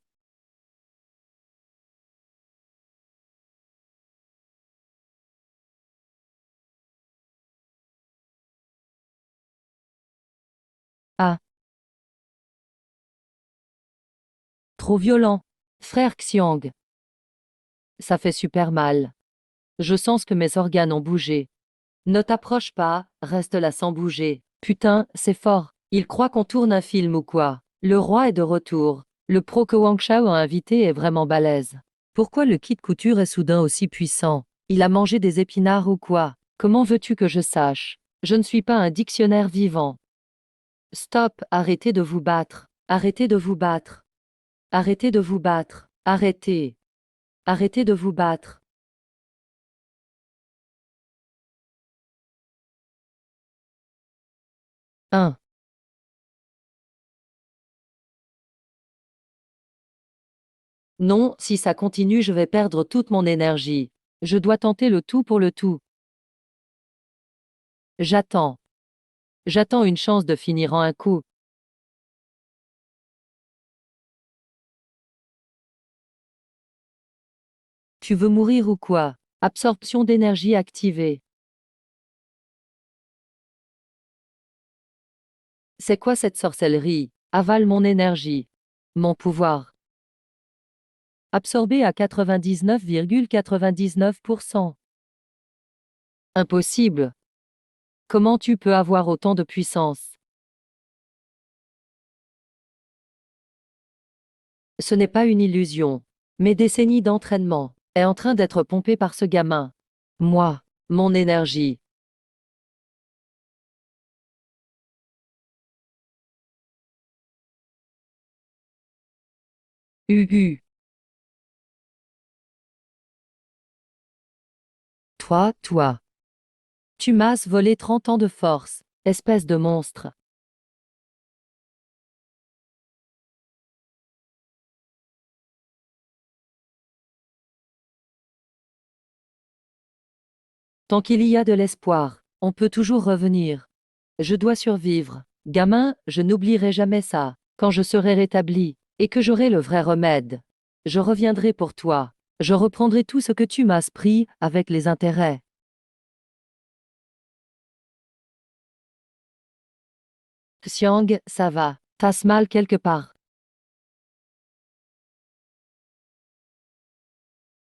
Ah, trop violent. Frère Xiang, ça fait super mal. Je sens que mes organes ont bougé. Ne t'approche pas, reste là sans bouger. Putain, c'est fort. Il croit qu'on tourne un film ou quoi. Le roi est de retour. Le pro que Wang Shao a invité est vraiment balèze. Pourquoi le kit couture est soudain aussi puissant? Il a mangé des épinards ou quoi? Comment veux-tu que je sache? Je ne suis pas un dictionnaire vivant. Stop, arrêtez de vous battre. Arrêtez de vous battre. Arrêtez de vous battre. Arrêtez. Arrêtez de vous battre. 1. Non, si ça continue, je vais perdre toute mon énergie. Je dois tenter le tout pour le tout. J'attends. J'attends une chance de finir en un coup. Tu veux mourir ou quoi? Absorption d'énergie activée. C'est quoi cette sorcellerie? Avale mon énergie. Mon pouvoir. Absorbé à 99,99%. Impossible. Comment tu peux avoir autant de puissance? Ce n'est pas une illusion. Mes décennies d'entraînement est en train d'être pompée par ce gamin. Moi, mon énergie. Uhu. Toi. Tu m'as volé 30 ans de force, espèce de monstre. Tant qu'il y a de l'espoir, on peut toujours revenir. Je dois survivre. Gamin, je n'oublierai jamais ça. Quand je serai rétabli, et que j'aurai le vrai remède, je reviendrai pour toi. Je reprendrai tout ce que tu m'as pris, avec les intérêts. Xiang, ça va. T'as mal quelque part.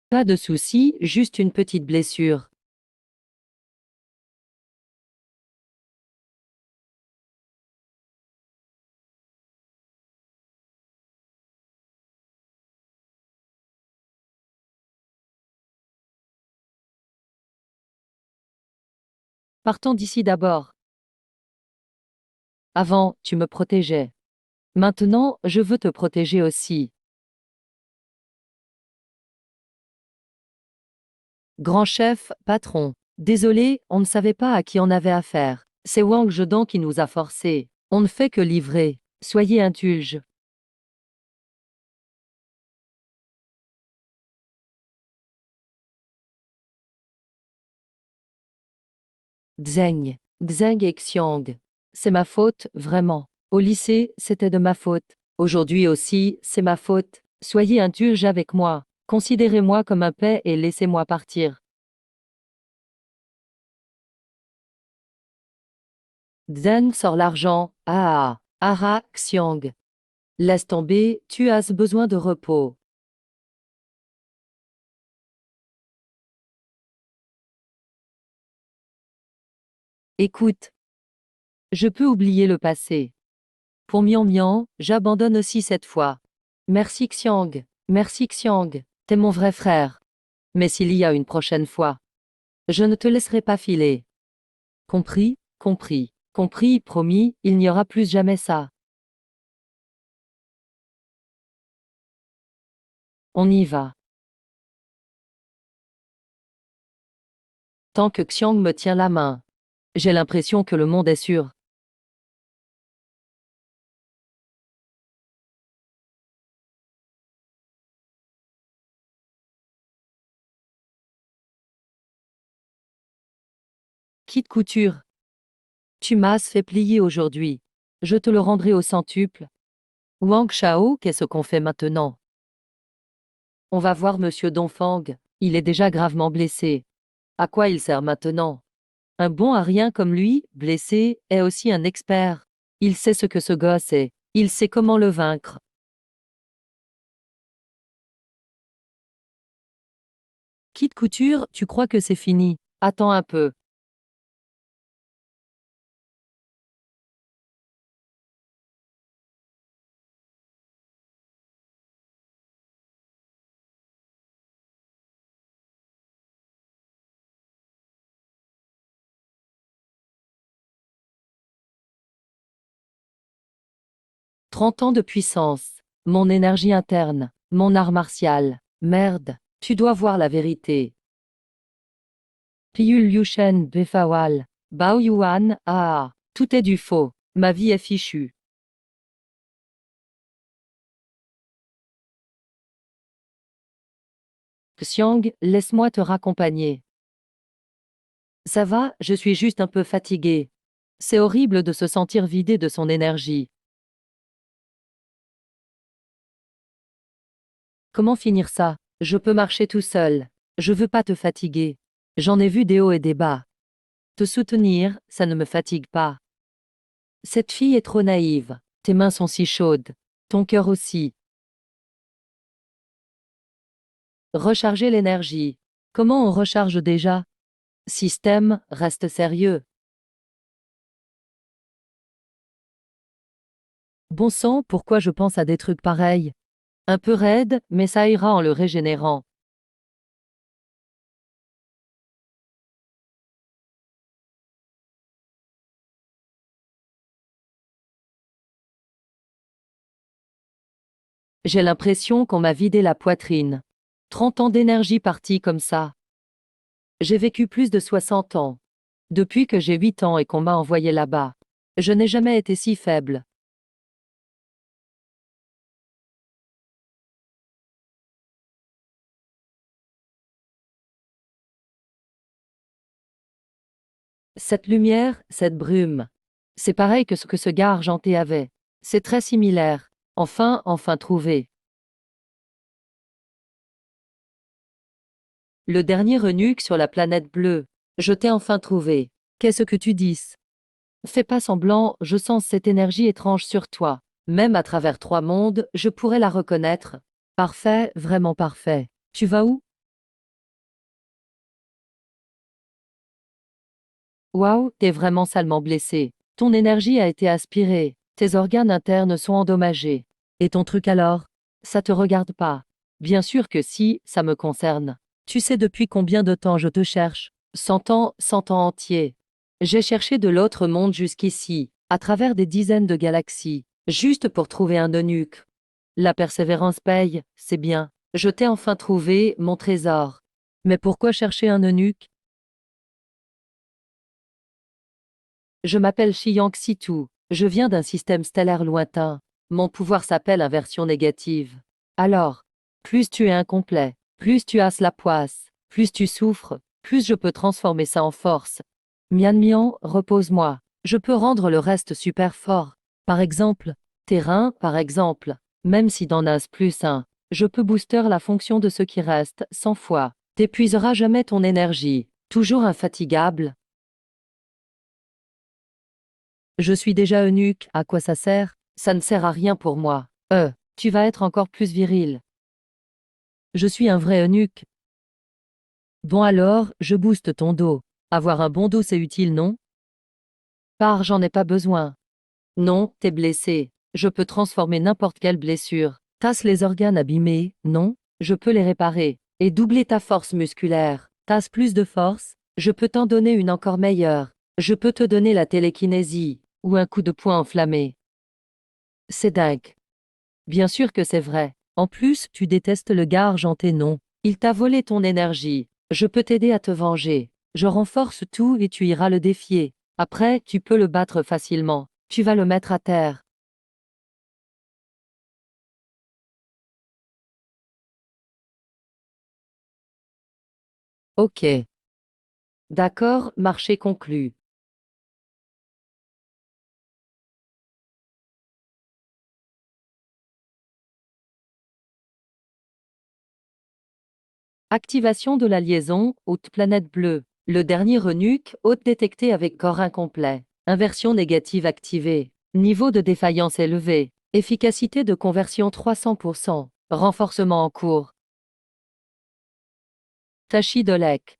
Pas de souci, juste une petite blessure. Partons d'ici d'abord. Avant, tu me protégeais. Maintenant, je veux te protéger aussi. Grand chef, patron. Désolé, on ne savait pas à qui on avait affaire. C'est Wang Zedong qui nous a forcés. On ne fait que livrer. Soyez indulgents. Xeng. Xeng et Xiang. C'est ma faute, vraiment. Au lycée, c'était de ma faute. Aujourd'hui aussi, c'est ma faute. Soyez indulgents avec moi. Considérez-moi comme un paix et laissez-moi partir. Zheng sort l'argent. Ah, Ara, Xiang. Laisse tomber, tu as besoin de repos. Écoute, je peux oublier le passé. Pour Mian Mian, j'abandonne aussi cette fois. Merci Xiang. Merci Xiang. T'es mon vrai frère. Mais s'il y a une prochaine fois, je ne te laisserai pas filer. Compris? Compris. Compris, promis, il n'y aura plus jamais ça. On y va. Tant que Xiang me tient la main. J'ai l'impression que le monde est sûr. Quitte couture. Tu m'as fait plier aujourd'hui. Je te le rendrai au centuple. Wang Shao, qu'est-ce qu'on fait maintenant? On va voir Monsieur Dongfang. Il est déjà gravement blessé. À quoi il sert maintenant? Un bon à rien comme lui, blessé, est aussi un expert. Il sait ce que ce gosse est. Il sait comment le vaincre. Quitte couture, tu crois que c'est fini? Attends un peu. Trente ans de puissance. Mon énergie interne. Mon art martial. Merde. Tu dois voir la vérité. Piul Yushen Befawal. Bao Yuan, ah. Tout est du faux. Ma vie est fichue. Xiang, laisse-moi te raccompagner. Ça va, je suis juste un peu fatigué. C'est horrible de se sentir vidé de son énergie. Comment finir ça? Je peux marcher tout seul. Je veux pas te fatiguer. J'en ai vu des hauts et des bas. Te soutenir, ça ne me fatigue pas. Cette fille est trop naïve. Tes mains sont si chaudes. Ton cœur aussi. Recharger l'énergie. Comment on recharge déjà? Système, reste sérieux. Bon sang, pourquoi je pense à des trucs pareils? Un peu raide, mais ça ira en le régénérant. J'ai l'impression qu'on m'a vidé la poitrine. 30 ans d'énergie partie comme ça. J'ai vécu plus de 60 ans. Depuis que j'ai 8 ans et qu'on m'a envoyé là-bas. Je n'ai jamais été si faible. Cette lumière, cette brume. C'est pareil que ce que ce gars argenté avait. C'est très similaire. Enfin trouvé. Le dernier eunuque sur la planète bleue. Je t'ai enfin trouvé. Qu'est-ce que tu dis? Fais pas semblant, je sens cette énergie étrange sur toi. Même à travers 3 mondes, je pourrais la reconnaître. Parfait, vraiment parfait. Tu vas où? Waouh, t'es vraiment salement blessé. Ton énergie a été aspirée. Tes organes internes sont endommagés. Et ton truc alors? Ça te regarde pas. Bien sûr que si, ça me concerne. Tu sais depuis combien de temps je te cherche? 100 ans, 100 ans entiers. J'ai cherché de l'autre monde jusqu'ici, à travers des dizaines de galaxies, juste pour trouver un eunuque. La persévérance paye, c'est bien. Je t'ai enfin trouvé, mon trésor. Mais pourquoi chercher un eunuque? Je m'appelle Chiang Situ. Je viens d'un système stellaire lointain. Mon pouvoir s'appelle inversion négative. Alors, plus tu es incomplet, plus tu as la poisse, plus tu souffres, plus je peux transformer ça en force. Mian Mian, repose-moi. Je peux rendre le reste super fort. Par exemple, tes reins, par exemple. Même si d'en as plus un, je peux booster la fonction de ce qui reste 100 fois. T'épuiseras jamais ton énergie. Toujours infatigable. Je suis déjà eunuque, à quoi ça sert? Ça ne sert à rien pour moi. Tu vas être encore plus viril. Je suis un vrai eunuque. Bon alors, je booste ton dos. Avoir un bon dos c'est utile, non? J'en ai pas besoin. Non, t'es blessé. Je peux transformer n'importe quelle blessure. Tasse les organes abîmés, non? Je peux les réparer. Et doubler ta force musculaire. Tasse plus de force? Je peux t'en donner une encore meilleure. Je peux te donner la télékinésie, ou un coup de poing enflammé. C'est dingue. Bien sûr que c'est vrai. En plus, tu détestes le gars argenté, non? Il t'a volé ton énergie. Je peux t'aider à te venger. Je renforce tout et tu iras le défier. Après, tu peux le battre facilement. Tu vas le mettre à terre. Ok. D'accord, marché conclu. Activation de la liaison, haute planète bleue. Le dernier eunuque, hôte détecté avec corps incomplet. Inversion négative activée. Niveau de défaillance élevé. Efficacité de conversion 300%. Renforcement en cours. Tachi Dolek.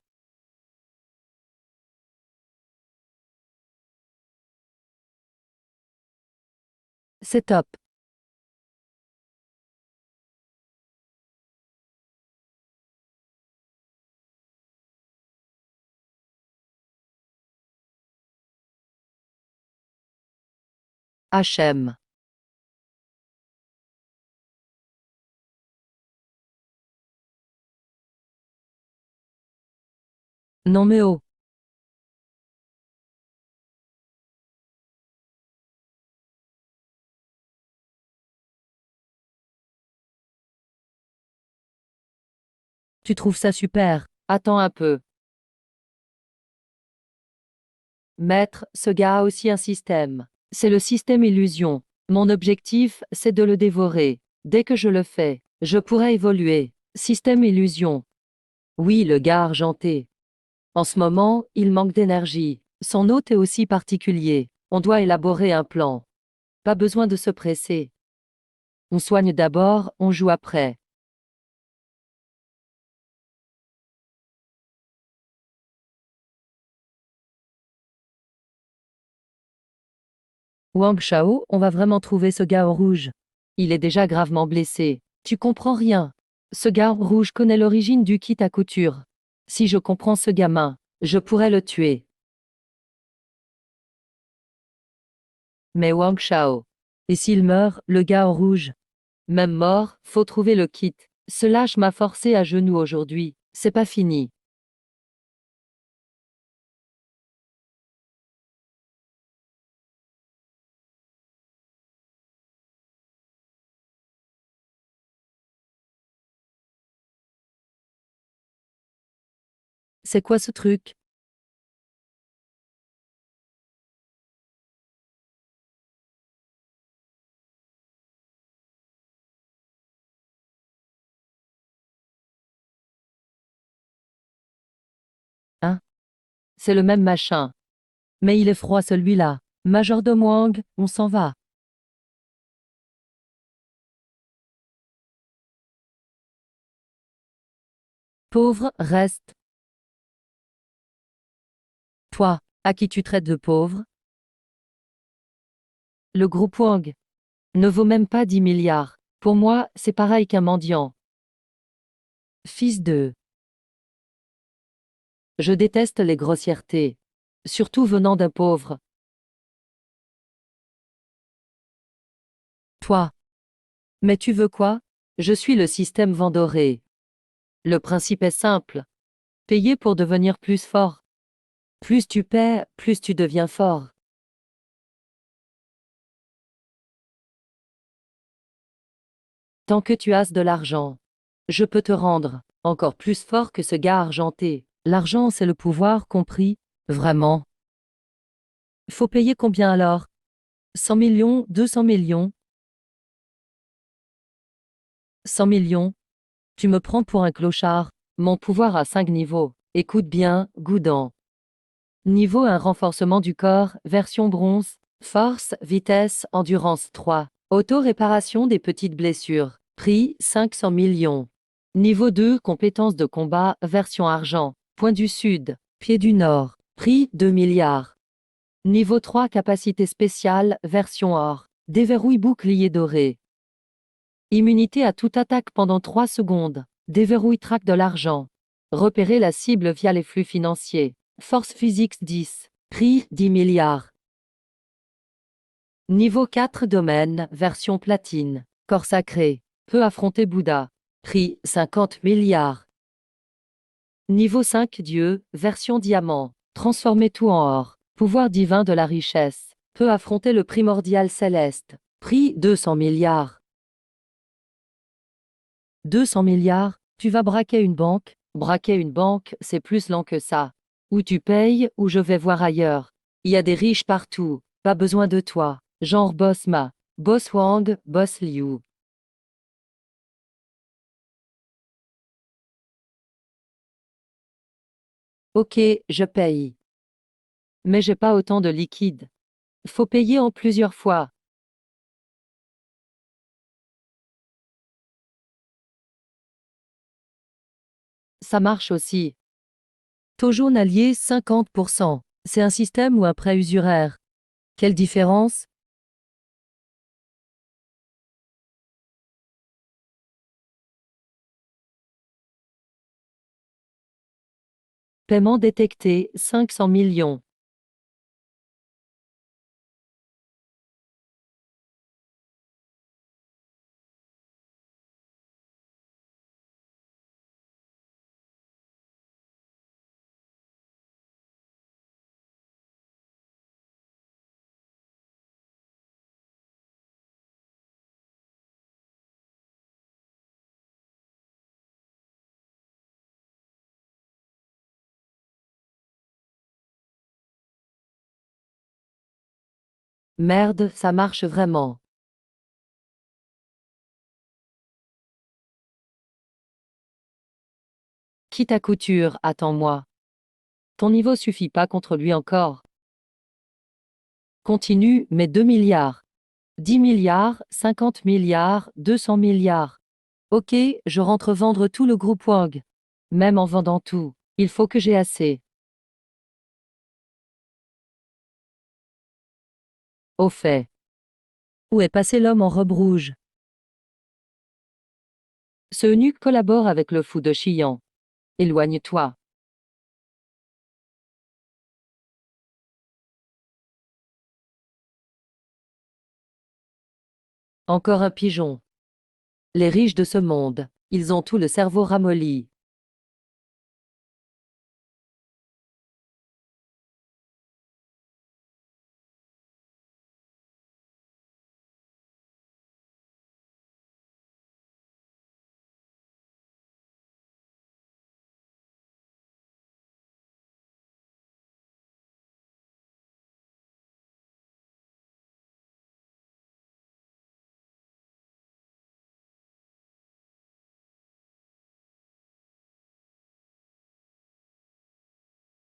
C'est top. HM. Non mais oh. Tu trouves ça super. Attends un peu. Maître, ce gars a aussi un système. C'est le système illusion. Mon objectif, c'est de le dévorer. Dès que je le fais, je pourrai évoluer. Système illusion. Oui, le gars argenté. En ce moment, il manque d'énergie. Son hôte est aussi particulier. On doit élaborer un plan. Pas besoin de se presser. On soigne d'abord, on joue après. Wang Shao, on va vraiment trouver ce gars en rouge. Il est déjà gravement blessé. Tu comprends rien. Ce gars en rouge connaît l'origine du kit à couture. Si je comprends ce gamin, je pourrais le tuer. Mais Wang Shao. Et s'il meurt, le gars en rouge? Même mort, faut trouver le kit. Ce lâche m'a forcé à genoux aujourd'hui. C'est pas fini. C'est quoi ce truc? Hein? C'est le même machin. Mais il est froid celui-là. Majordome Wang, on s'en va. Pauvre, reste. Toi, à qui tu traites de pauvre? Le groupe Wang ne vaut même pas 10 milliards. Pour moi, c'est pareil qu'un mendiant. Fils de... Je déteste les grossièretés. surtout venant d'un pauvre. Toi. Mais tu veux quoi? Je suis le système Vendoré. Le principe est simple. Payer pour devenir plus fort. Plus tu paies, plus tu deviens fort. Tant que tu as de l'argent, je peux te rendre encore plus fort que ce gars argenté. L'argent, c'est le pouvoir compris. Vraiment. Faut payer combien alors? 100 millions, 200 millions? 100 millions? Tu me prends pour un clochard. Mon pouvoir a 5 niveaux. Écoute bien, Goudan. Niveau 1, renforcement du corps, version bronze. Force, vitesse, endurance 3. Auto-réparation des petites blessures. Prix 500 millions. Niveau 2, compétences de combat, version argent. Point du Sud, pied du Nord. Prix 2 milliards. Niveau 3, capacité spéciale, version or. Déverrouille bouclier doré. Immunité à toute attaque pendant 3 secondes. Déverrouille traque de l'argent. Repérer la cible via les flux financiers. Force physique 10. Prix 10 milliards. Niveau 4 domaine, version platine. Corps sacré. Peut affronter Bouddha. Prix 50 milliards. Niveau 5 dieu, version diamant. Transformer tout en or. Pouvoir divin de la richesse. Peut affronter le primordial céleste. Prix 200 milliards. 200 milliards, tu vas braquer une banque? Braquer une banque, c'est plus lent que ça. Ou tu payes, ou je vais voir ailleurs. Il y a des riches partout, pas besoin de toi. Genre Boss Ma, Boss Wang, Boss Liu. Ok, je paye. Mais j'ai pas autant de liquide. Faut payer en plusieurs fois. Ça marche aussi. Taux journalier 50%. C'est un système ou un prêt usuraire? Quelle différence? Paiement détecté 500 millions. Merde, ça marche vraiment. Quitte à couture, attends-moi. Ton niveau suffit pas contre lui encore. Continue, mais 2 milliards. 10 milliards, 50 milliards, 200 milliards. Ok, je rentre vendre tout le groupe Wang. Même en vendant tout, il faut que j'ai assez. Au fait. Où est passé l'homme en robe rouge? Ce eunuque collabore avec le fou de Chian. Éloigne-toi. Encore un pigeon. Les riches de ce monde, ils ont tout le cerveau ramolli.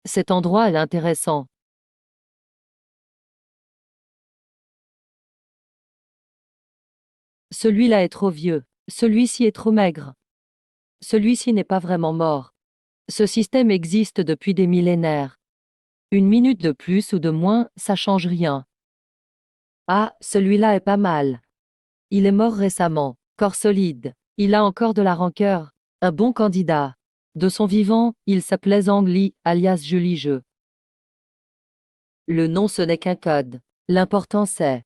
Cet endroit est intéressant. Celui-là est trop vieux. Celui-ci est trop maigre. Celui-ci n'est pas vraiment mort. Ce système existe depuis des millénaires. Une minute de plus ou de moins, ça change rien. Ah, celui-là est pas mal. Il est mort récemment. Corps solide. Il a encore de la rancœur. Un bon candidat. De son vivant, il s'appelait Zhang Li, alias Julie Jeu. Le nom ce n'est qu'un code. L'important c'est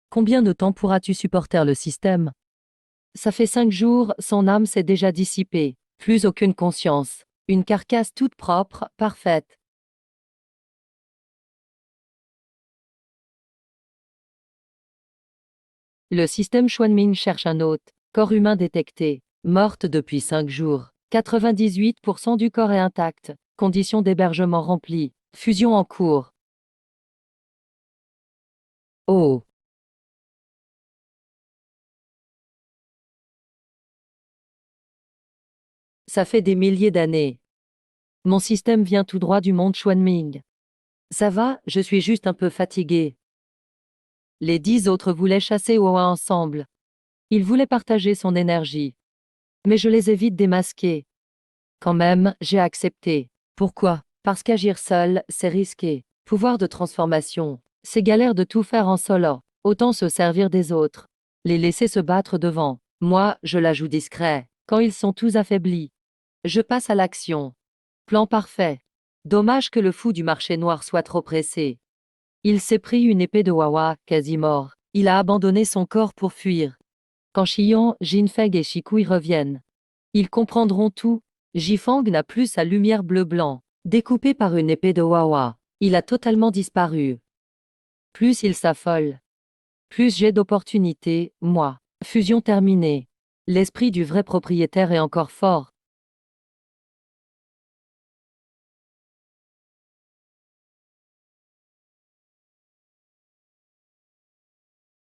combien de temps pourras-tu supporter le système? Ça fait 5 jours, son âme s'est déjà dissipée. Plus aucune conscience. Une carcasse toute propre, parfaite. Le système Xuanming cherche un hôte. Corps humain détecté. Morte depuis 5 jours. 98% du corps est intact. Conditions d'hébergement remplies. Fusion en cours. Oh. Ça fait des milliers d'années. Mon système vient tout droit du monde Xuanming. Ça va, je suis juste un peu fatigué. Les 10 autres voulaient chasser Oa ensemble. Ils voulaient partager son énergie. Mais je les ai vite démasqués. Quand même, j'ai accepté. Pourquoi? Parce qu'agir seul, c'est risqué. Pouvoir de transformation, c'est galère de tout faire en solo. Autant se servir des autres. Les laisser se battre devant. Moi, je la joue discret. Quand ils sont tous affaiblis, je passe à l'action. Plan parfait. Dommage que le fou du marché noir soit trop pressé. Il s'est pris une épée de Wawa, quasi mort. Il a abandonné son corps pour fuir. Quand Xian, Jinfeng et Shikui reviennent, ils comprendront tout. Jifang n'a plus sa lumière bleu-blanc. Découpé par une épée de Wawa, il a totalement disparu. Plus il s'affole, plus j'ai d'opportunités, moi. Fusion terminée. L'esprit du vrai propriétaire est encore fort.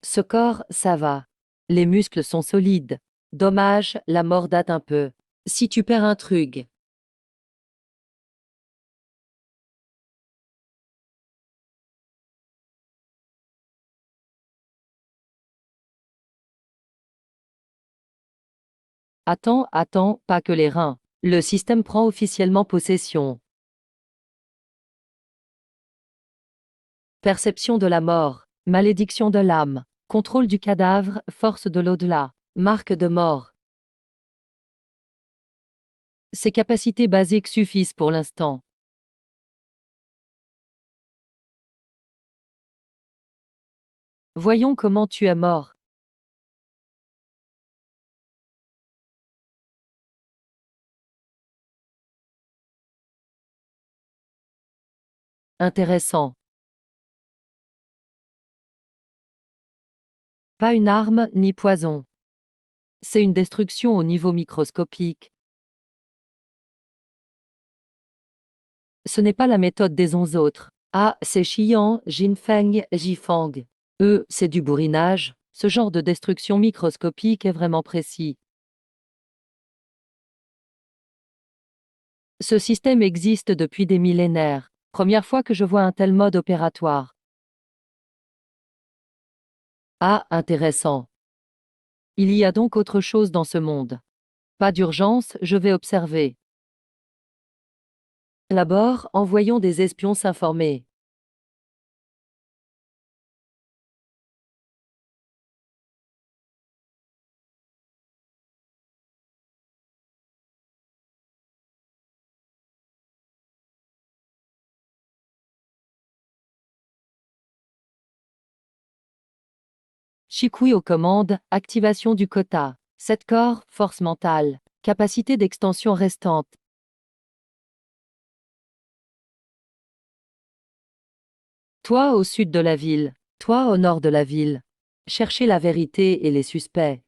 Ce corps, ça va. Les muscles sont solides. Dommage, la mort date un peu. Si tu perds un truc. Attends, attends, pas que les reins. Le système prend officiellement possession. Perception de la mort, malédiction de l'âme, contrôle du cadavre, force de l'au-delà, marque de mort. Ces capacités basiques suffisent pour l'instant. Voyons comment tu es mort. Intéressant. Pas une arme, ni poison. C'est une destruction au niveau microscopique. Ce n'est pas la méthode des 11 autres. Ah, c'est Xian, Jinfeng, Jifang. Eux, c'est du bourrinage. Ce genre de destruction microscopique est vraiment précis. Ce système existe depuis des millénaires. Première fois que je vois un tel mode opératoire. Ah, intéressant. Il y a donc autre chose dans ce monde. Pas d'urgence, je vais observer. D'abord, envoyons des espions s'informer. Shikui aux commandes, activation du quota. 7 corps, force mentale. Capacité d'extension restante. Toi au sud de la ville, toi au nord de la ville. Cherchez la vérité et les suspects.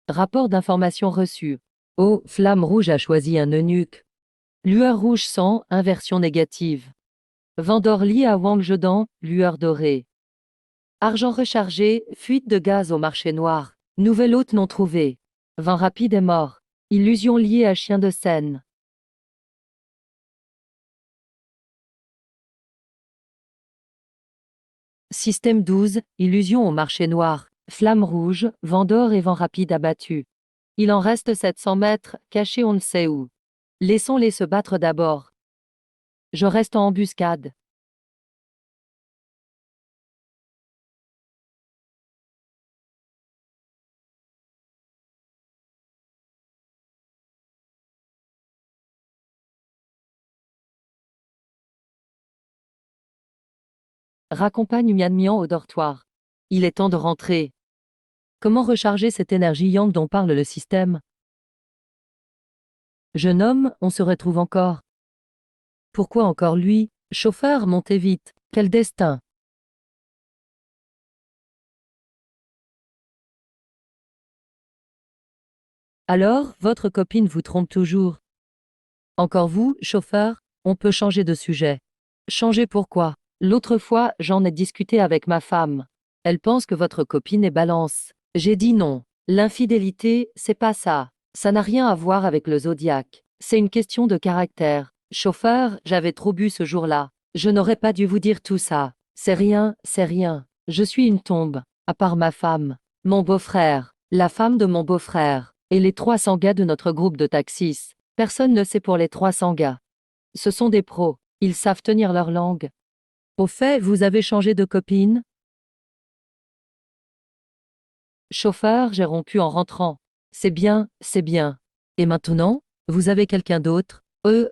Rapport d'information reçu. Oh, Flamme Rouge a choisi un eunuque. Lueur rouge sang, inversion négative. Vendor lié à Wang Zhedan, lueur dorée. Argent rechargé, fuite de gaz au marché noir. Nouvel hôte non trouvé. Vent rapide est mort. Illusion liée à chien de Seine. Système 12, illusion au marché noir. Flamme rouge, vent d'or et vent rapide abattu. Il en reste 700 mètres, cachés on ne sait où. Laissons-les se battre d'abord. Je reste en embuscade. raccompagne Mian Mian au dortoir. Il est temps de rentrer. Comment recharger cette énergie yang dont parle le système? Jeune homme, on se retrouve encore. Pourquoi encore lui? Chauffeur, montez vite. Quel destin! Alors, votre copine vous trompe toujours. Encore vous, chauffeur? On peut changer de sujet. Changer pourquoi? L'autre fois, j'en ai discuté avec ma femme. Elle pense que votre copine est balance. J'ai dit non. L'infidélité, c'est pas ça. Ça n'a rien à voir avec le zodiaque. C'est une question de caractère. Chauffeur, j'avais trop bu ce jour-là. Je n'aurais pas dû vous dire tout ça. C'est rien, c'est rien. Je suis une tombe. À part ma femme. Mon beau-frère. La femme de mon beau-frère. Et les 300 gars de notre groupe de taxis. Personne ne sait pour les 300 gars. Ce sont des pros. Ils savent tenir leur langue. Au fait, vous avez changé de copine? Chauffeur, j'ai rompu en rentrant. C'est bien, c'est bien. Et maintenant? Vous avez quelqu'un d'autre?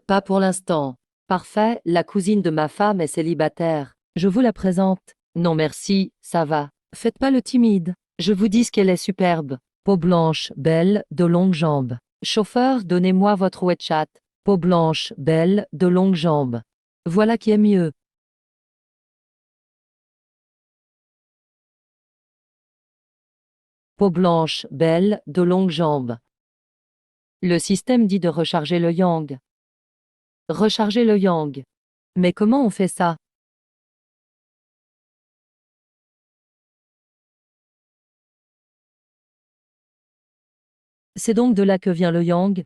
Pas pour l'instant. Parfait, la cousine de ma femme est célibataire. Je vous la présente. Non merci, ça va. Faites pas le timide. Je vous dis qu'elle est superbe. Peau blanche, belle, de longues jambes. Chauffeur, donnez-moi votre WeChat. Peau blanche, belle, de longues jambes. Voilà qui est mieux. Peau blanche, belle, de longues jambes. Le système dit de recharger le yang. Recharger le yang. Mais comment on fait ça? C'est donc de là que vient le yang?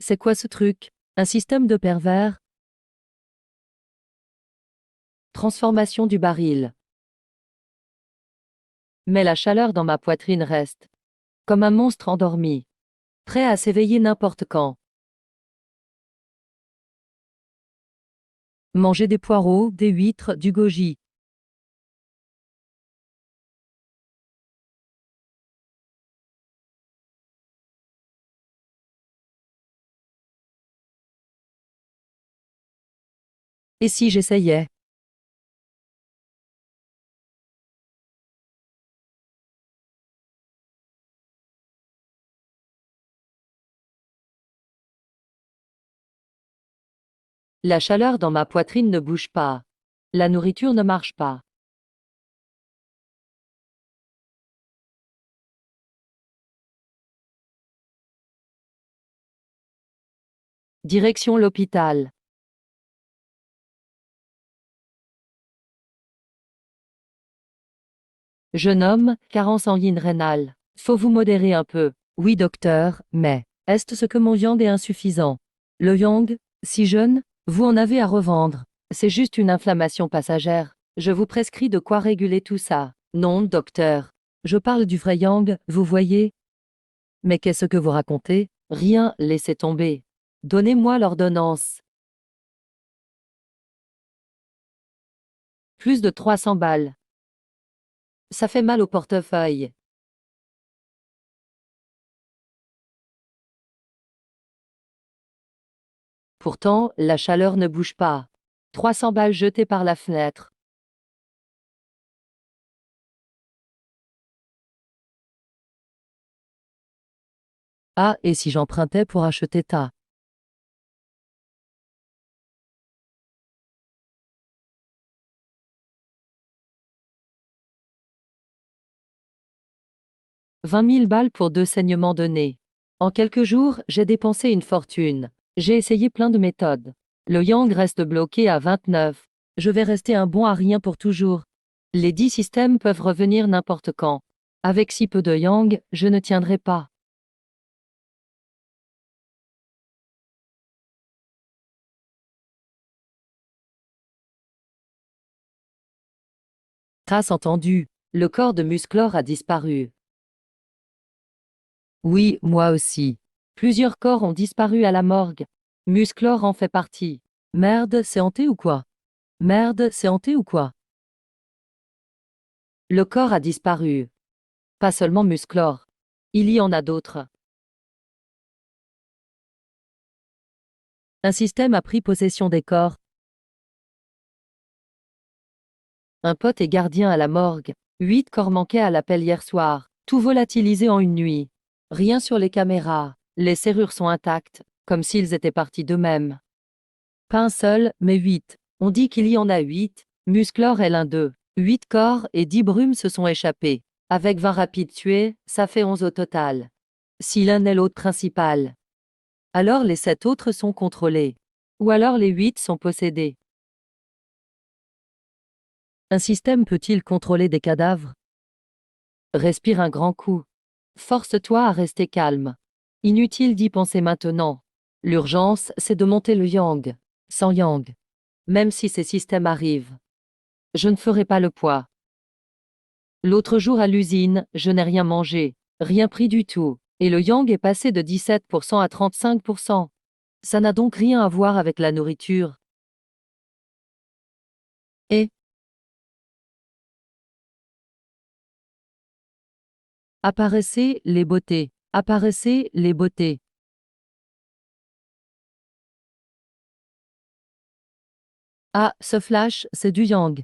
C'est quoi ce truc? Un système de pervers? Transformation du baril. Mais la chaleur dans ma poitrine reste. Comme un monstre endormi. Prêt à s'éveiller n'importe quand. Manger des poireaux, des huîtres, du goji. Et si j'essayais? La chaleur dans ma poitrine ne bouge pas. La nourriture ne marche pas. Direction l'hôpital. Jeune homme, carence sanguine rénale. Faut vous modérer un peu. Oui docteur, mais est-ce ce que mon yang est insuffisant? Le yang, si jeune, vous en avez à revendre. C'est juste une inflammation passagère. Je vous prescris de quoi réguler tout ça. Non, docteur. Je parle du vrai yang, vous voyez? Mais qu'est-ce que vous racontez? Rien, laissez tomber. Donnez-moi l'ordonnance. Plus de 300 balles. Ça fait mal au portefeuille. Pourtant, la chaleur ne bouge pas. 300 balles jetées par la fenêtre. Ah, et si j'empruntais pour acheter ta 20 000 balles pour 2 saignements de nez. En quelques jours, j'ai dépensé une fortune. J'ai essayé plein de méthodes. Le yang reste bloqué à 29. Je vais rester un bon à rien pour toujours. Les 10 systèmes peuvent revenir n'importe quand. Avec si peu de yang, je ne tiendrai pas. Trace entendue. Le corps de Musclor a disparu. Oui, moi aussi. Plusieurs corps ont disparu à la morgue. Musclor en fait partie. Merde, c'est hanté ou quoi? Merde, c'est hanté ou quoi? Le corps a disparu. Pas seulement Musclor. Il y en a d'autres. Un système a pris possession des corps. Un pote est gardien à la morgue. 8 corps manquaient à l'appel hier soir. Tout volatilisé en une nuit. Rien sur les caméras. Les serrures sont intactes, comme s'ils étaient partis d'eux-mêmes. Pas un seul, mais 8. On dit qu'il y en a 8. Musclor est l'un d'eux. 8 corps et 10 brumes se sont échappés. Avec 20 rapides tués, ça fait 11 au total. Si l'un est l'autre principal. Alors les 7 autres sont contrôlés. Ou alors les 8 sont possédés. Un système peut-il contrôler des cadavres? Respire un grand coup. Force-toi à rester calme. Inutile d'y penser maintenant. L'urgence, c'est de monter le yang. Sans yang. Même si ces systèmes arrivent. Je ne ferai pas le poids. L'autre jour à l'usine, je n'ai rien mangé. Rien pris du tout. Et le yang est passé de 17% à 35%. Ça n'a donc rien à voir avec la nourriture. Et apparaissez les beautés. Apparaissez les beautés. Ah, ce flash, c'est du yang.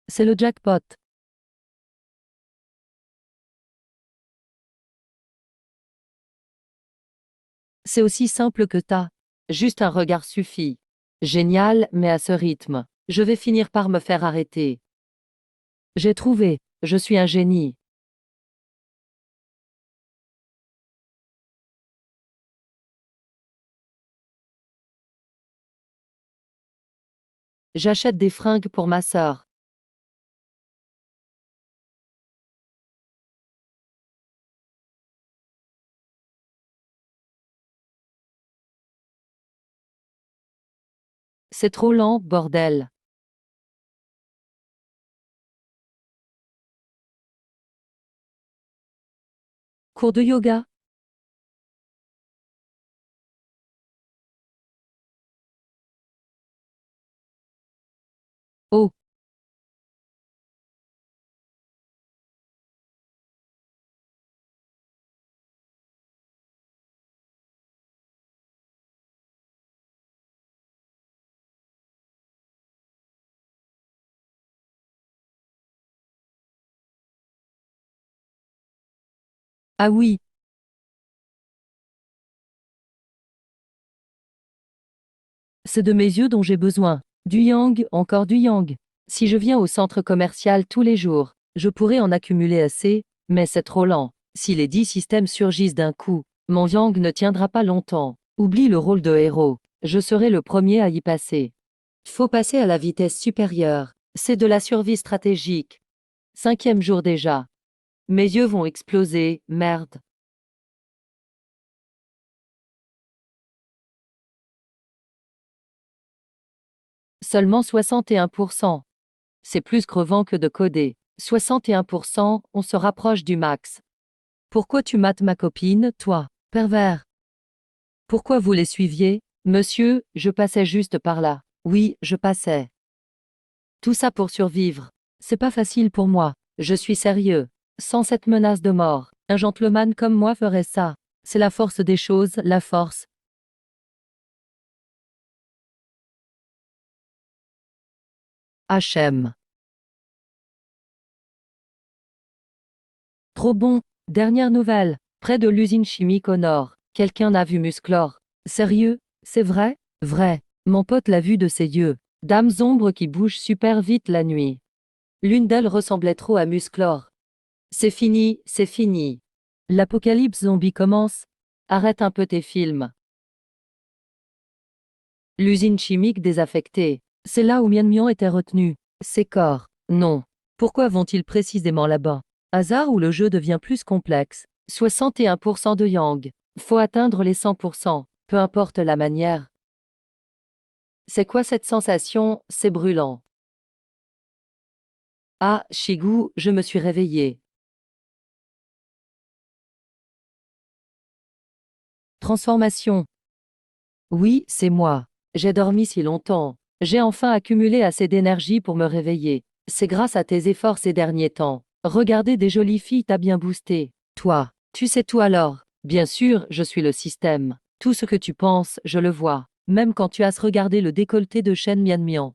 C'est le jackpot. C'est aussi simple que ça. Juste un regard suffit. Génial, mais à ce rythme, je vais finir par me faire arrêter. J'ai trouvé. Je suis un génie. J'achète des fringues pour ma sœur. C'est trop lent, bordel. Cours de yoga. Oh, ah oui, c'est de mes yeux dont j'ai besoin. Du yang, encore du yang. Si je viens au centre commercial tous les jours, je pourrais en accumuler assez, mais c'est trop lent. Si les 10 systèmes surgissent d'un coup, mon yang ne tiendra pas longtemps. Oublie le rôle de héros. Je serai le premier à y passer. Faut passer à la vitesse supérieure. C'est de la survie stratégique. 5e jour déjà. Mes yeux vont exploser, merde. Seulement 61%. C'est plus crevant que de coder. 61%, on se rapproche du max. Pourquoi tu mates ma copine, toi, pervers? Pourquoi vous les suiviez? Monsieur, je passais juste par là. Oui, je passais. Tout ça pour survivre. C'est pas facile pour moi. Je suis sérieux. Sans cette menace de mort, un gentleman comme moi ferait ça. C'est la force des choses, la force. HM. Trop bon. Dernière nouvelle. Près de l'usine chimique au nord. Quelqu'un a vu Musclor. Sérieux? C'est vrai? Vrai. Mon pote l'a vu de ses yeux. Dames ombres qui bougent super vite la nuit. L'une d'elles ressemblait trop à Musclor. C'est fini, c'est fini. L'apocalypse zombie commence. Arrête un peu tes films. L'usine chimique désaffectée. C'est là où Mian Mian était retenu. Ses corps. Non. Pourquoi vont-ils précisément là-bas? Hasard ou le jeu devient plus complexe? 61% de Yang. Faut atteindre les 100%. Peu importe la manière. C'est quoi cette sensation? C'est brûlant. Ah, Shigu, je me suis réveillée. Transformation. Oui, c'est moi. J'ai dormi si longtemps. J'ai enfin accumulé assez d'énergie pour me réveiller. C'est grâce à tes efforts ces derniers temps. Regarder des jolies filles t'a bien boosté. Toi, tu sais tout alors. Bien sûr, je suis le système. Tout ce que tu penses, je le vois. Même quand tu as regardé le décolleté de Shen Mianmian.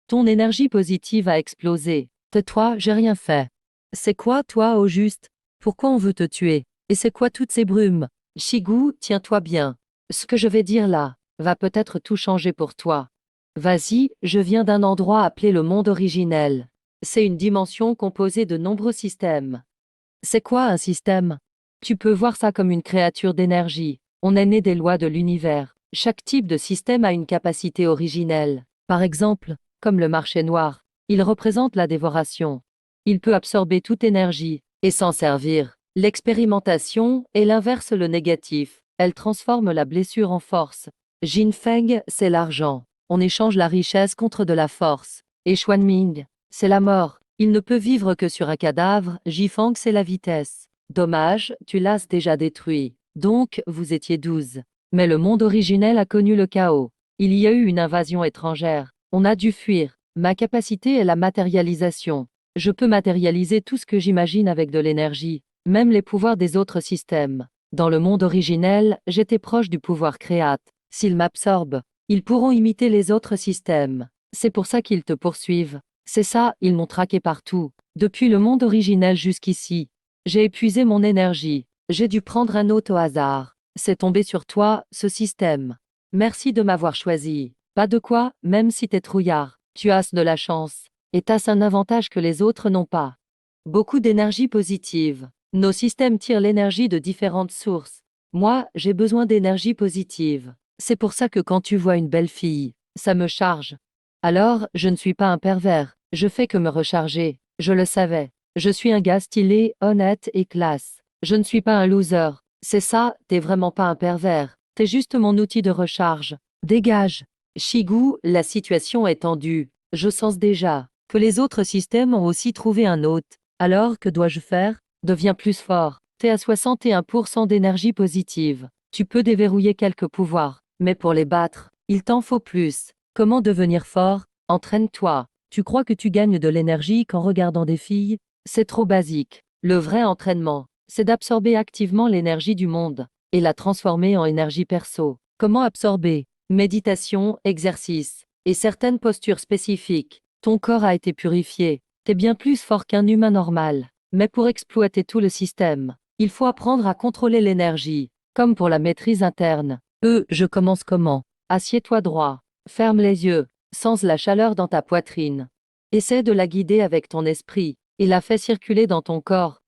Ton énergie positive a explosé. Tais-toi, j'ai rien fait. C'est quoi, toi, au juste? Pourquoi on veut te tuer? Et c'est quoi toutes ces brumes? Shigu, tiens-toi bien. Ce que je vais dire là va peut-être tout changer pour toi. Vas-y, je viens d'un endroit appelé le monde originel. C'est une dimension composée de nombreux systèmes. C'est quoi un système? Tu peux voir ça comme une créature d'énergie. On est né des lois de l'univers. Chaque type de système a une capacité originelle. Par exemple, comme le marché noir, il représente la dévoration. Il peut absorber toute énergie et s'en servir. L'expérimentation est l'inverse, le négatif. Elle transforme la blessure en force. Jin Feng, c'est l'argent. On échange la richesse contre de la force. Et Xuanming, c'est la mort. Il ne peut vivre que sur un cadavre. Jifang, c'est la vitesse. Dommage, tu l'as déjà détruit. Donc, vous étiez 12. Mais le monde originel a connu le chaos. Il y a eu une invasion étrangère. On a dû fuir. Ma capacité est la matérialisation. Je peux matérialiser tout ce que j'imagine avec de l'énergie, même les pouvoirs des autres systèmes. Dans le monde originel, j'étais proche du pouvoir créate. S'ils m'absorbent, ils pourront imiter les autres systèmes. C'est pour ça qu'ils te poursuivent. C'est ça, ils m'ont traqué partout. Depuis le monde originel jusqu'ici. J'ai épuisé mon énergie. J'ai dû prendre un autre au hasard. C'est tombé sur toi, ce système. Merci de m'avoir choisi. Pas de quoi, même si t'es trouillard. Tu as de la chance. Et t'as un avantage que les autres n'ont pas. Beaucoup d'énergie positive. Nos systèmes tirent l'énergie de différentes sources. Moi, j'ai besoin d'énergie positive. C'est pour ça que quand tu vois une belle fille, ça me charge. Alors, je ne suis pas un pervers. Je fais que me recharger. Je le savais. Je suis un gars stylé, honnête et classe. Je ne suis pas un loser. C'est ça, t'es vraiment pas un pervers. T'es juste mon outil de recharge. Dégage. Shigu, la situation est tendue. Je sens déjà que les autres systèmes ont aussi trouvé un hôte. Alors, que dois-je faire? Deviens plus fort. T'es à 61% d'énergie positive. Tu peux déverrouiller quelques pouvoirs, mais pour les battre, il t'en faut plus. Comment devenir fort? Entraîne-toi. Tu crois que tu gagnes de l'énergie qu'en regardant des filles? C'est trop basique. Le vrai entraînement, c'est d'absorber activement l'énergie du monde et la transformer en énergie perso. Comment absorber? Méditation, exercice et certaines postures spécifiques. Ton corps a été purifié. T'es bien plus fort qu'un humain normal. Mais pour exploiter tout le système, il faut apprendre à contrôler l'énergie, comme pour la maîtrise interne. Je commence comment? Assieds-toi droit. Ferme les yeux. Sens la chaleur dans ta poitrine. Essaie de la guider avec ton esprit et la fais circuler dans ton corps.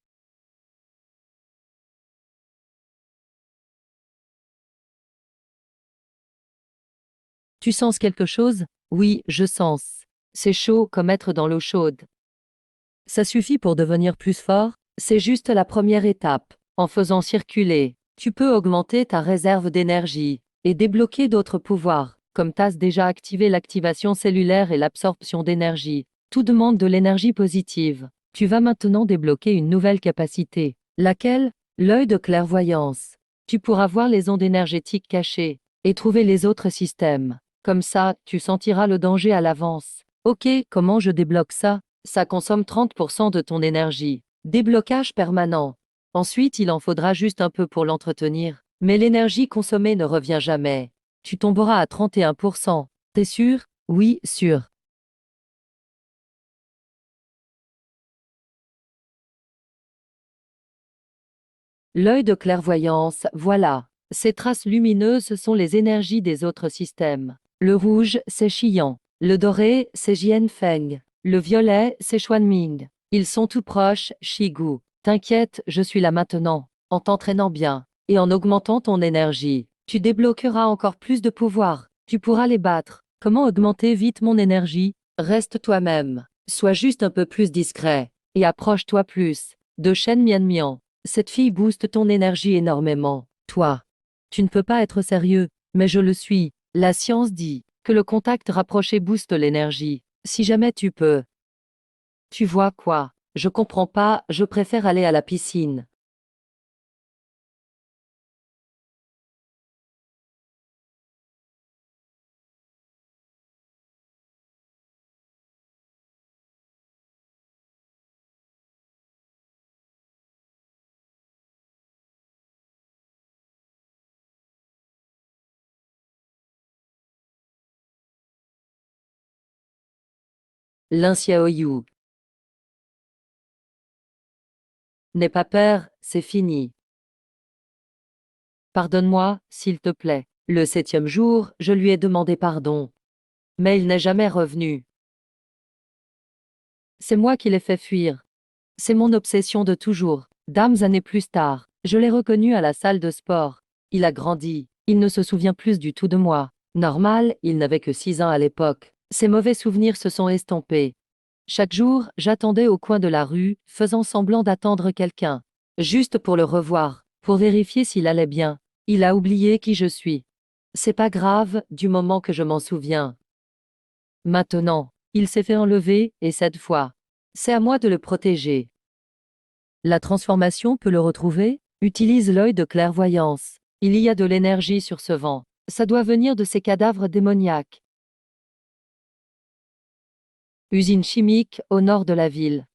Tu sens quelque chose? Oui, je sens. C'est chaud comme être dans l'eau chaude. Ça suffit pour devenir plus fort? C'est juste la première étape. En faisant circuler, tu peux augmenter ta réserve d'énergie et débloquer d'autres pouvoirs, comme t'as déjà activé l'activation cellulaire et l'absorption d'énergie. Tout demande de l'énergie positive. Tu vas maintenant débloquer une nouvelle capacité. Laquelle? L'œil de clairvoyance. Tu pourras voir les ondes énergétiques cachées et trouver les autres systèmes. Comme ça, tu sentiras le danger à l'avance. Ok, comment je débloque ça? Ça consomme 30% de ton énergie. Déblocage permanent. Ensuite, il en faudra juste un peu pour l'entretenir. Mais l'énergie consommée ne revient jamais. Tu tomberas à 31%. T'es sûr? Oui, sûr. L'œil de clairvoyance, voilà. Ces traces lumineuses sont les énergies des autres systèmes. Le rouge, c'est Xiyan. Le doré, c'est Jianfeng. Le violet, c'est Xuanming. Ils sont tout proches, Shigu. T'inquiète, je suis là maintenant. En t'entraînant bien et en augmentant ton énergie, tu débloqueras encore plus de pouvoir. Tu pourras les battre. Comment augmenter vite mon énergie? Reste toi-même. Sois juste un peu plus discret et approche-toi plus de Shen Mianmian. Cette fille booste ton énergie énormément. Toi, tu ne peux pas être sérieux, mais je le suis. La science dit que le contact rapproché booste l'énergie. Si jamais tu peux. Tu vois quoi? Je comprends pas, je préfère aller à la piscine. Lin Xiaoyu. N'aie pas peur, c'est fini. Pardonne-moi, s'il te plaît. Le 7e jour, je lui ai demandé pardon. Mais il n'est jamais revenu. C'est moi qui l'ai fait fuir. C'est mon obsession de toujours. D'âmes années plus tard, je l'ai reconnu à la salle de sport. Il a grandi. Il ne se souvient plus du tout de moi. Normal, il n'avait que 6 ans à l'époque. Ses mauvais souvenirs se sont estompés. Chaque jour, j'attendais au coin de la rue, faisant semblant d'attendre quelqu'un. Juste pour le revoir, pour vérifier s'il allait bien. Il a oublié qui je suis. C'est pas grave, du moment que je m'en souviens. Maintenant, il s'est fait enlever, et cette fois, c'est à moi de le protéger. La transformation peut le retrouver? Utilise l'œil de clairvoyance. Il y a de l'énergie sur ce vent. Ça doit venir de ces cadavres démoniaques. Usine chimique, au nord de la ville.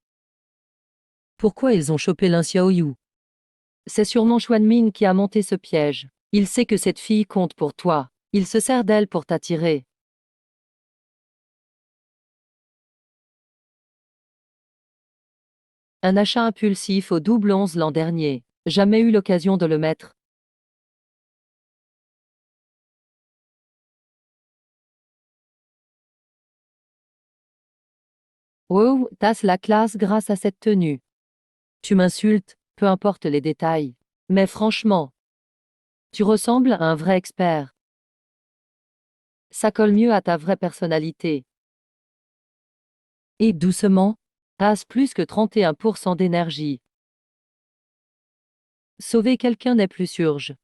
Pourquoi ils ont chopé Lin Xiaoyu? C'est sûrement Xuanmin qui a monté ce piège. Il sait que cette fille compte pour toi. Il se sert d'elle pour t'attirer. Un achat impulsif au double 11 l'an dernier. Jamais eu l'occasion de le mettre. Wow, t'as la classe grâce à cette tenue. Tu m'insultes, peu importe les détails. Mais franchement, tu ressembles à un vrai expert. Ça colle mieux à ta vraie personnalité. Et doucement, t'as plus que 31% d'énergie. Sauver quelqu'un n'est plus urge.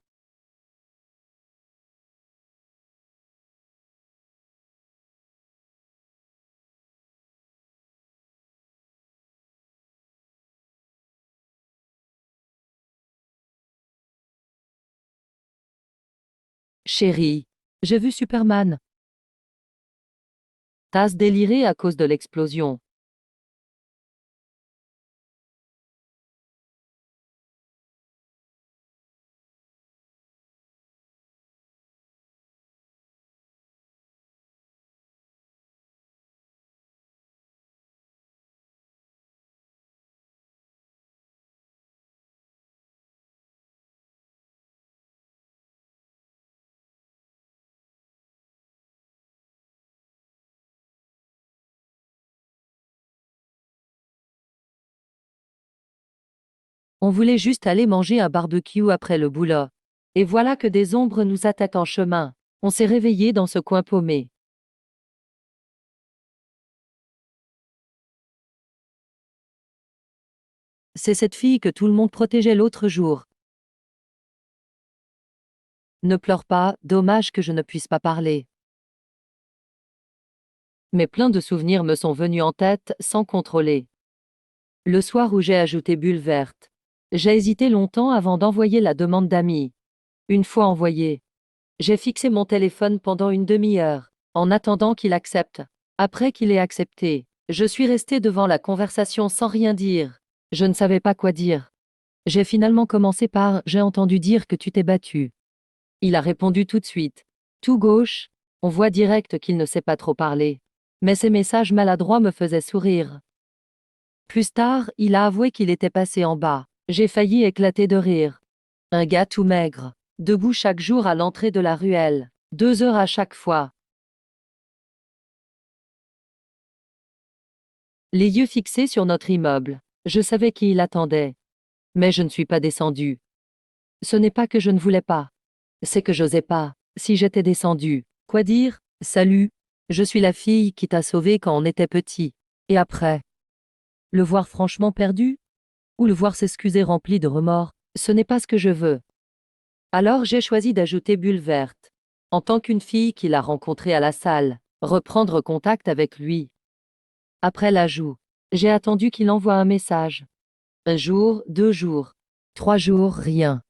Chérie, j'ai vu Superman. T'as déliré à cause de l'explosion. On voulait juste aller manger un barbecue après le boulot. Et voilà que des ombres nous attaquent en chemin. On s'est réveillé dans ce coin paumé. C'est cette fille que tout le monde protégeait l'autre jour. Ne pleure pas, dommage que je ne puisse pas parler. Mais plein de souvenirs me sont venus en tête sans contrôler. Le soir où j'ai ajouté Bulle Verte. J'ai hésité longtemps avant d'envoyer la demande d'amis. Une fois envoyée, j'ai fixé mon téléphone pendant une demi-heure, en attendant qu'il accepte. Après qu'il ait accepté, je suis resté devant la conversation sans rien dire. Je ne savais pas quoi dire. J'ai finalement commencé par « J'ai entendu dire que tu t'es battu ». Il a répondu tout de suite. Tout gauche, on voit direct qu'il ne sait pas trop parler. Mais ses messages maladroits me faisaient sourire. Plus tard, il a avoué qu'il était passé en bas. J'ai failli éclater de rire. Un gars tout maigre, debout chaque jour à l'entrée de la ruelle, 2 heures à chaque fois. Les yeux fixés sur notre immeuble. Je savais qui il attendait. Mais je ne suis pas descendu. Ce n'est pas que je ne voulais pas. C'est que j'osais pas. Si j'étais descendu, quoi dire? Salut. Je suis la fille qui t'a sauvé quand on était petit. Et après? Le voir franchement perdu? Ou le voir s'excuser rempli de remords? Ce n'est pas ce que je veux. Alors j'ai choisi d'ajouter Bulle Verte. En tant qu'une fille qu'il a rencontrée à la salle, reprendre contact avec lui. Après l'ajout, j'ai attendu qu'il envoie un message. 1 jour, 2 jours, 3 jours, rien.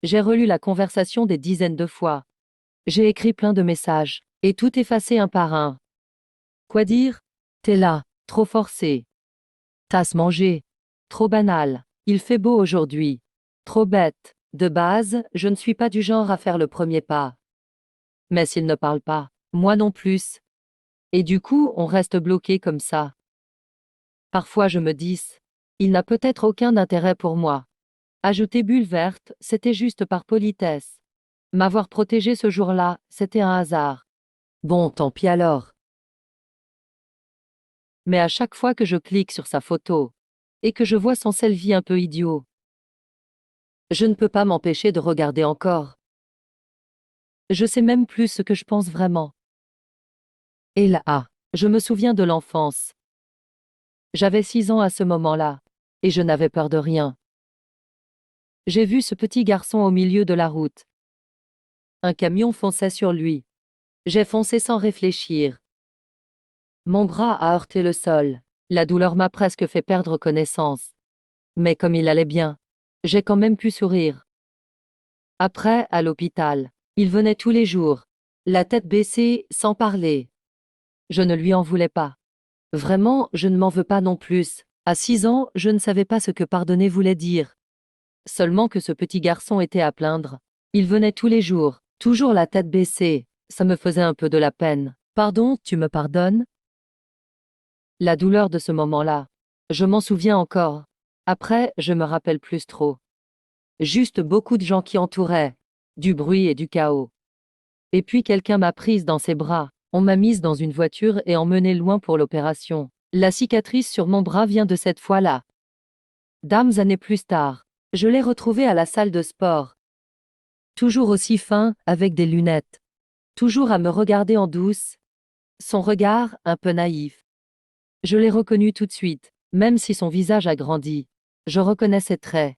J'ai relu la conversation des dizaines de fois. J'ai écrit plein de messages, et tout effacé un par un. Quoi dire? T'es là, trop forcé. Tasse manger. Trop banal. Il fait beau aujourd'hui. Trop bête. De base, je ne suis pas du genre à faire le premier pas. Mais s'il ne parle pas, moi non plus. Et du coup, on reste bloqué comme ça. Parfois je me dis, il n'a peut-être aucun intérêt pour moi. Ajouter bulle verte, c'était juste par politesse. M'avoir protégé ce jour-là, c'était un hasard. Bon, tant pis alors. Mais à chaque fois que je clique sur sa photo, et que je vois son selfie un peu idiot, je ne peux pas m'empêcher de regarder encore. Je sais même plus ce que je pense vraiment. Et là, je me souviens de l'enfance. J'avais 6 ans à ce moment-là, et je n'avais peur de rien. J'ai vu ce petit garçon au milieu de la route. Un camion fonçait sur lui. J'ai foncé sans réfléchir. Mon bras a heurté le sol. La douleur m'a presque fait perdre connaissance. Mais comme il allait bien, j'ai quand même pu sourire. Après, à l'hôpital, il venait tous les jours, la tête baissée, sans parler. Je ne lui en voulais pas. Vraiment, je ne m'en veux pas non plus. À 6 ans, je ne savais pas ce que pardonner voulait dire. Seulement que ce petit garçon était à plaindre. Il venait tous les jours, toujours la tête baissée. Ça me faisait un peu de la peine. Pardon, tu me pardonnes? La douleur de ce moment-là. Je m'en souviens encore. Après, je me rappelle plus trop. Juste beaucoup de gens qui entouraient. Du bruit et du chaos. Et puis quelqu'un m'a prise dans ses bras. On m'a mise dans une voiture et emmenée loin pour l'opération. La cicatrice sur mon bras vient de cette fois-là. Dames années plus tard, je l'ai retrouvé à la salle de sport. Toujours aussi fin, avec des lunettes. Toujours à me regarder en douce. Son regard, un peu naïf. Je l'ai reconnu tout de suite, même si son visage a grandi. Je reconnais ses traits.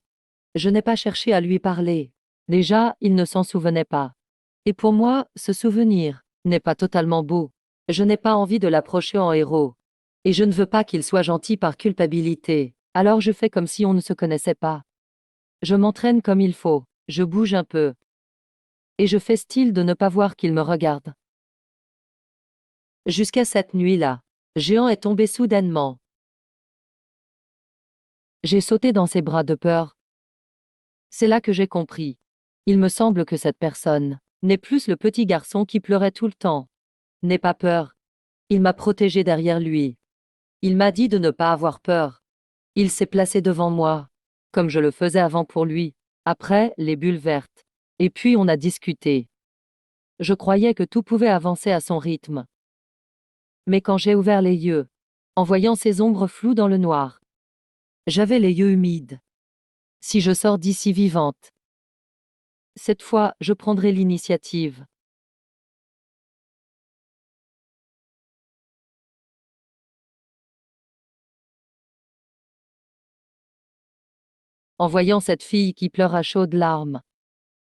Je n'ai pas cherché à lui parler. Déjà, il ne s'en souvenait pas. Et pour moi, ce souvenir n'est pas totalement beau. Je n'ai pas envie de l'approcher en héros. Et je ne veux pas qu'il soit gentil par culpabilité. Alors je fais comme si on ne se connaissait pas. Je m'entraîne comme il faut. Je bouge un peu. Et je fais style de ne pas voir qu'il me regarde. Jusqu'à cette nuit-là. Géant est tombé soudainement. J'ai sauté dans ses bras de peur. C'est là que j'ai compris. Il me semble que cette personne n'est plus le petit garçon qui pleurait tout le temps. N'aie pas peur. Il m'a protégé derrière lui. Il m'a dit de ne pas avoir peur. Il s'est placé devant moi, comme je le faisais avant pour lui. Après, les bulles vertes. Et puis on a discuté. Je croyais que tout pouvait avancer à son rythme. Mais quand j'ai ouvert les yeux, en voyant ces ombres floues dans le noir, j'avais les yeux humides. Si je sors d'ici vivante, cette fois, je prendrai l'initiative. En voyant cette fille qui pleure à chaudes larmes,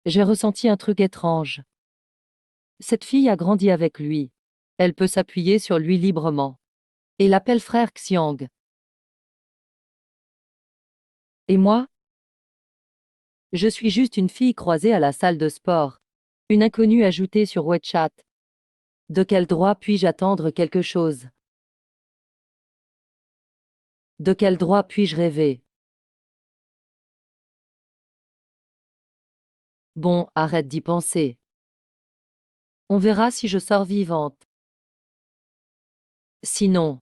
j'ai ressenti un truc étrange. Cette fille a grandi avec lui. Elle peut s'appuyer sur lui librement. Et l'appelle frère Xiang. Et moi, je suis juste une fille croisée à la salle de sport. Une inconnue ajoutée sur WeChat. De quel droit puis-je attendre quelque chose? De quel droit puis-je rêver? Bon, arrête d'y penser. On verra si je sors vivante. Sinon,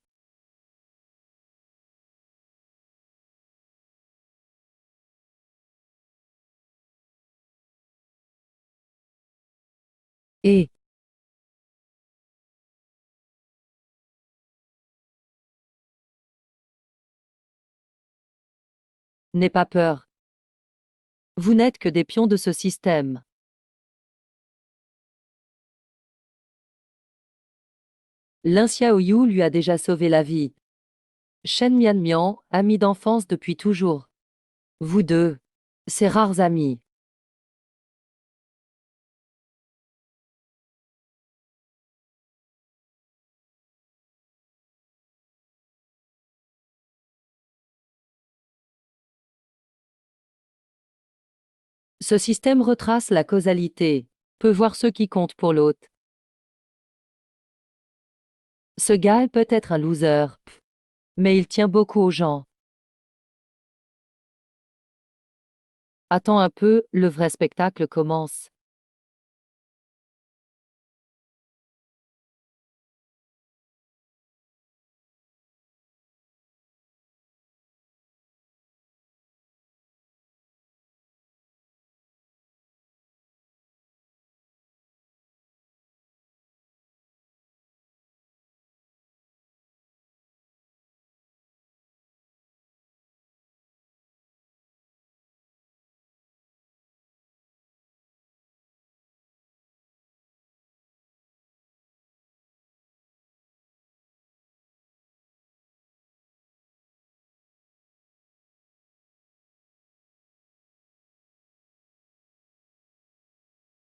et n'aie pas peur. Vous n'êtes que des pions de ce système. Lin Xiaoyu lui a déjà sauvé la vie. Shen Mianmian, ami d'enfance depuis toujours. Vous deux, ces rares amis. Ce système retrace la causalité, peut voir ce qui compte pour l'autre. Ce gars est peut-être un loser, mais il tient beaucoup aux gens. Attends un peu, le vrai spectacle commence.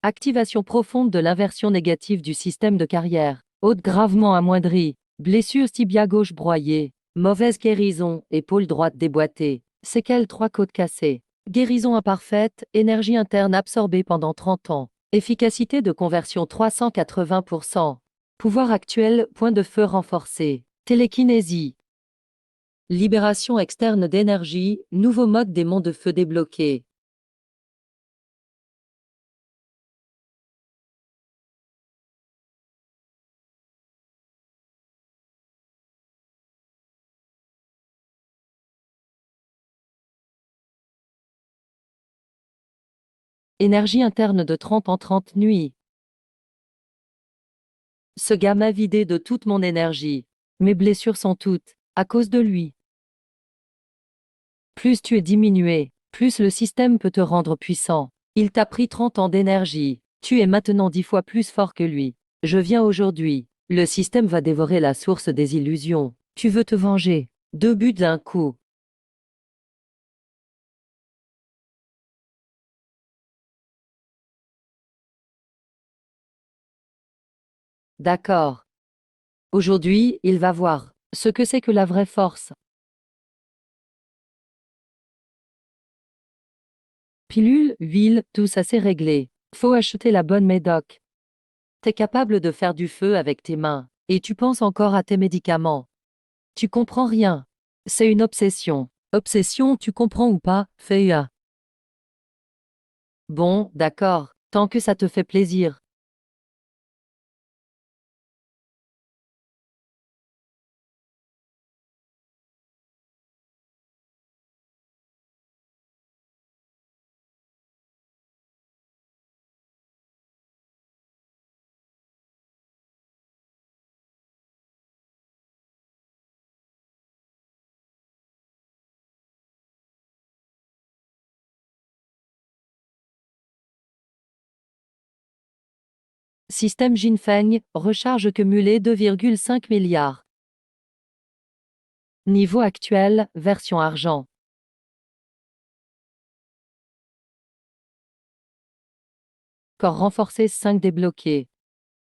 Activation profonde de l'inversion négative du système de carrière. Hôte gravement amoindrie. Blessure tibia gauche broyée. Mauvaise guérison, épaule droite déboîtée. Séquelles 3 côtes cassées. Guérison imparfaite, énergie interne absorbée pendant 30 ans. Efficacité de conversion 380%. Pouvoir actuel, point de feu renforcé. Télékinésie. Libération externe d'énergie, nouveau mode des monts de feu débloqués. Énergie interne de 30 en 30 nuits. Ce gars m'a vidé de toute mon énergie. Mes blessures sont toutes à cause de lui. Plus tu es diminué, plus le système peut te rendre puissant. Il t'a pris 30 ans d'énergie. Tu es maintenant 10 fois plus fort que lui. Je viens aujourd'hui. Le système va dévorer la source des illusions. Tu veux te venger. 2 buts d'un coup. D'accord. Aujourd'hui, il va voir ce que c'est que la vraie force. Pilule, huile, tout ça c'est réglé. Faut acheter la bonne médoc. T'es capable de faire du feu avec tes mains. Et tu penses encore à tes médicaments. Tu comprends rien. C'est une obsession. Obsession, tu comprends ou pas, fais-le. Bon, d'accord, tant que ça te fait plaisir. Système Jinfeng, recharge cumulée 2,5 milliards. Niveau actuel, version argent. Corps renforcé 5 débloqué.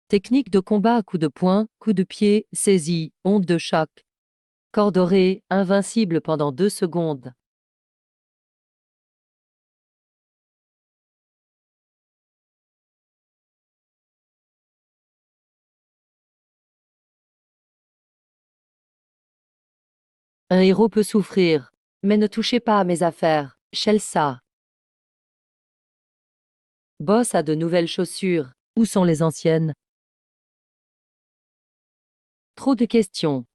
Technique de combat à coups de poing, coups de pied, saisie, onde de choc. Corps doré, invincible pendant 2 secondes. Un héros peut souffrir. Mais ne touchez pas à mes affaires, Chelsea. Boss a de nouvelles chaussures. Où sont les anciennes? Trop de questions.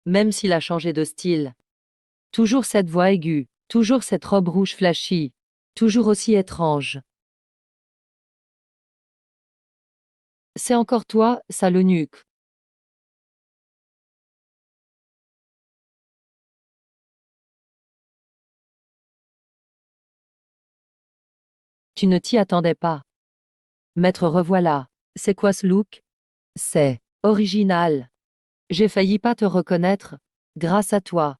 Même s'il a changé de style. Toujours cette voix aiguë, toujours cette robe rouge flashy, toujours aussi étrange. C'est encore toi, ça le nuque. Tu ne t'y attendais pas. Maître, revoilà. C'est quoi ce look? C'est original. J'ai failli pas te reconnaître. Grâce à toi.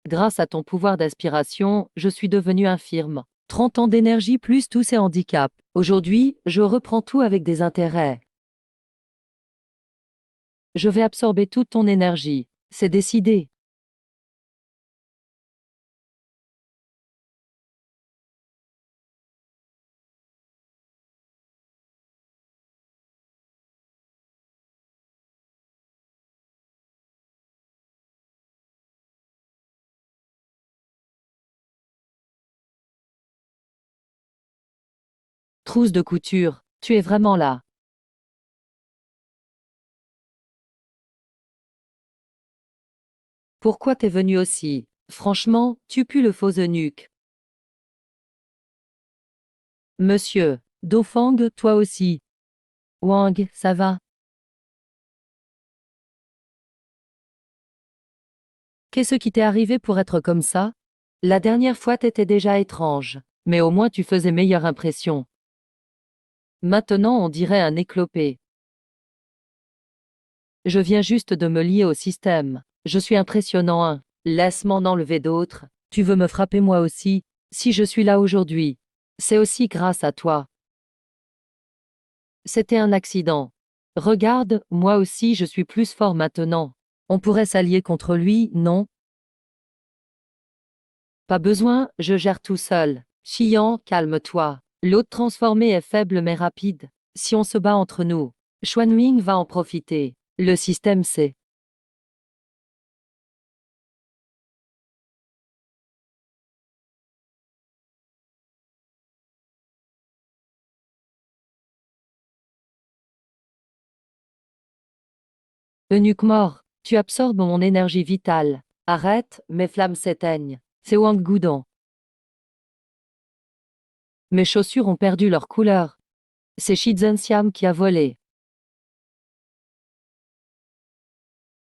Grâce à ton pouvoir d'aspiration, je suis devenu infirme. 30 ans d'énergie plus tous ces handicaps. Aujourd'hui, je reprends tout avec des intérêts. Je vais absorber toute ton énergie. C'est décidé. Trousse de couture, tu es vraiment là. Pourquoi t'es venu aussi? Franchement, tu pues le faux eunuque. Monsieur, Dofang, toi aussi. Wang, ça va? Qu'est-ce qui t'est arrivé pour être comme ça? La dernière fois t'étais déjà étrange, mais au moins tu faisais meilleure impression. Maintenant on dirait un éclopé. Je viens juste de me lier au système. Je suis impressionnant, hein. Laisse m'en enlever d'autres. Tu veux me frapper moi aussi? Si je suis là aujourd'hui, c'est aussi grâce à toi. C'était un accident. Regarde, moi aussi je suis plus fort maintenant. On pourrait s'allier contre lui, non? Pas besoin, je gère tout seul. Chiant, calme-toi. L'autre transformé est faible mais rapide. Si on se bat entre nous, Xuanming va en profiter. Le système sait. Eunuque mort, tu absorbes mon énergie vitale. Arrête, mes flammes s'éteignent. C'est Wang Gudong. Mes chaussures ont perdu leur couleur. C'est Shi Zhenxiam qui a volé.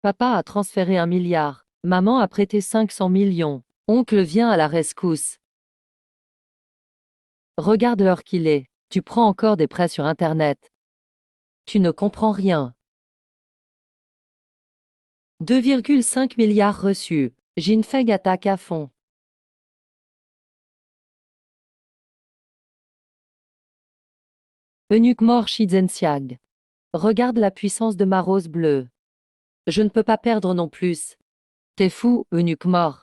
Papa a transféré 1 milliard. Maman a prêté 500 millions. Oncle vient à la rescousse. Regarde l'heure qu'il est. Tu prends encore des prêts sur Internet. Tu ne comprends rien. 2,5 milliards reçus. Jinfeng attaque à fond. Eunuque mort Shi Zhenxiang. Regarde la puissance de ma rose bleue. Je ne peux pas perdre non plus. T'es fou, eunuque mort.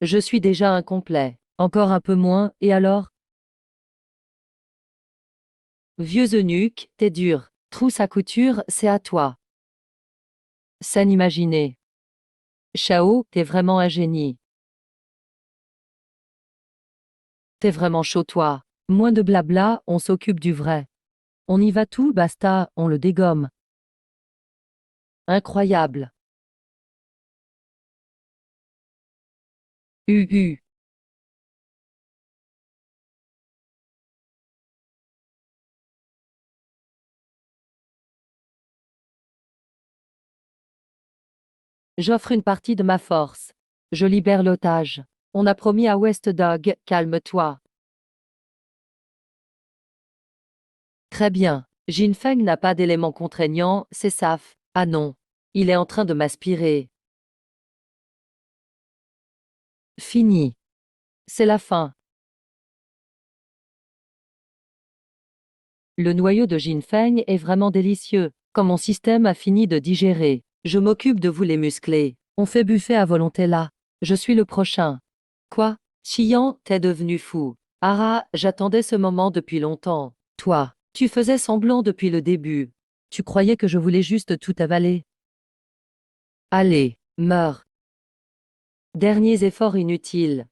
Je suis déjà incomplet. Encore un peu moins, et alors? Vieux eunuque, t'es dur. Trousse à couture, c'est à toi. Scène imaginée. Shao, t'es vraiment un génie. T'es vraiment chaud toi. Moins de blabla, on s'occupe du vrai. On y va tout, basta, on le dégomme. Incroyable. Uhu. J'offre une partie de ma force. Je libère l'otage. On a promis à West Dog, calme-toi. Très bien. Jinfeng n'a pas d'éléments contraignants, c'est saf. Ah non. Il est en train de m'aspirer. Fini. C'est la fin. Le noyau de Jinfeng est vraiment délicieux. Quand mon système a fini de digérer, je m'occupe de vous les muscler. On fait buffet à volonté là. Je suis le prochain. Quoi? Chiyan, t'es devenu fou. Ah, j'attendais ce moment depuis longtemps. Toi, tu faisais semblant depuis le début. Tu croyais que je voulais juste tout avaler? Allez, meurs. Derniers efforts inutiles.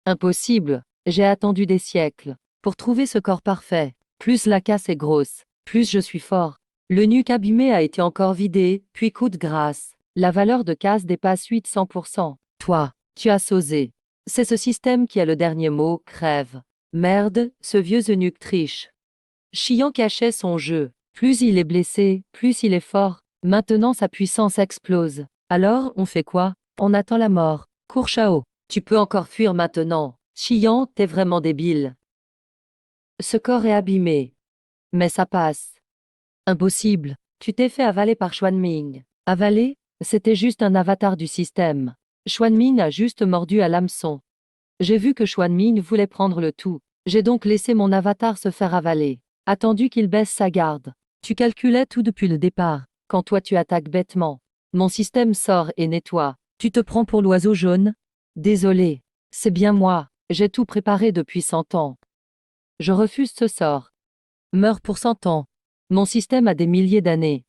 Impossible. J'ai attendu des siècles. Pour trouver ce corps parfait. Plus la casse est grosse, plus je suis fort. Le nuque abîmé a été encore vidé, puis coup de grâce. La valeur de casse dépasse 800%. Toi, tu as osé. C'est ce système qui a le dernier mot, crève. Merde, ce vieux eunuque triche. Chiant cachait son jeu. Plus il est blessé, plus il est fort. Maintenant sa puissance explose. Alors, on fait quoi? On attend la mort. Cours Shao. Tu peux encore fuir maintenant. Chiant, t'es vraiment débile. Ce corps est abîmé. Mais ça passe. Impossible. Tu t'es fait avaler par Xuanming. Avaler? C'était juste un avatar du système. Xuanming a juste mordu à l'hameçon. J'ai vu que Xuanming voulait prendre le tout. J'ai donc laissé mon avatar se faire avaler. Attendu qu'il baisse sa garde. Tu calculais tout depuis le départ. Quand toi tu attaques bêtement. Mon système sort et nettoie. Tu te prends pour l'oiseau jaune? Désolé. C'est bien moi. J'ai tout préparé depuis 100 ans. Je refuse ce sort. Meurs pour 100 ans. Mon système a des milliers d'années.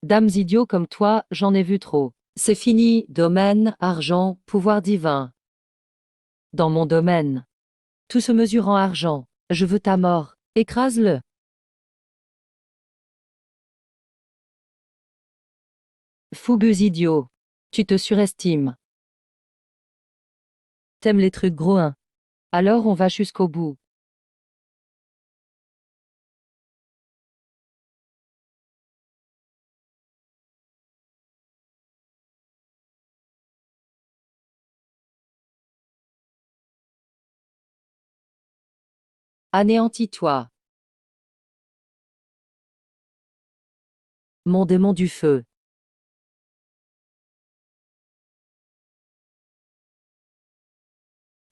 Dames idiots comme toi, j'en ai vu trop. C'est fini, domaine, argent, pouvoir divin. Dans mon domaine. Tout se mesure en argent. Je veux ta mort. Écrase-le. Fougueux idiot. Tu te surestimes. T'aimes les trucs gros, hein. Alors on va jusqu'au bout. Anéantis-toi. Mon démon du feu.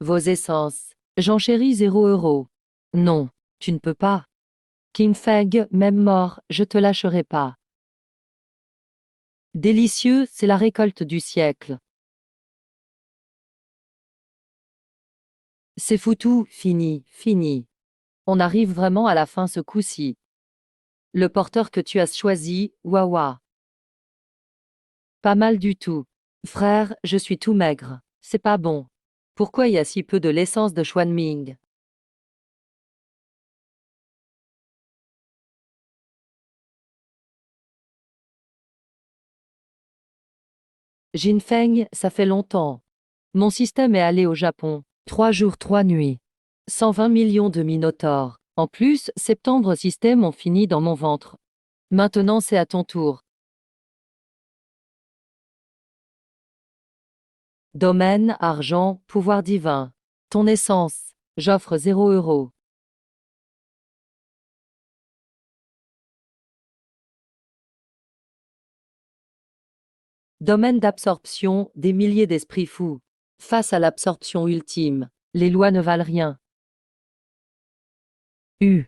Vos essences. J'enchéris 0 €. Non, tu ne peux pas. Kim Feng, même mort, je te lâcherai pas. Délicieux, c'est la récolte du siècle. C'est foutu, fini, fini. On arrive vraiment à la fin ce coup-ci. Le porteur que tu as choisi, Wawa. Pas mal du tout. Frère, je suis tout maigre. C'est pas bon. Pourquoi y a si peu de l'essence de Xuanming? Jinfeng, ça fait longtemps. Mon système est allé au Japon. 3 jours, 3 nuits. 120 millions de minotaures. En plus, septembre système ont fini dans mon ventre. Maintenant c'est à ton tour. Domaine, argent, pouvoir divin. Ton essence. J'offre 0 €. Domaine d'absorption, des milliers d'esprits fous. Face à l'absorption ultime, les lois ne valent rien. U.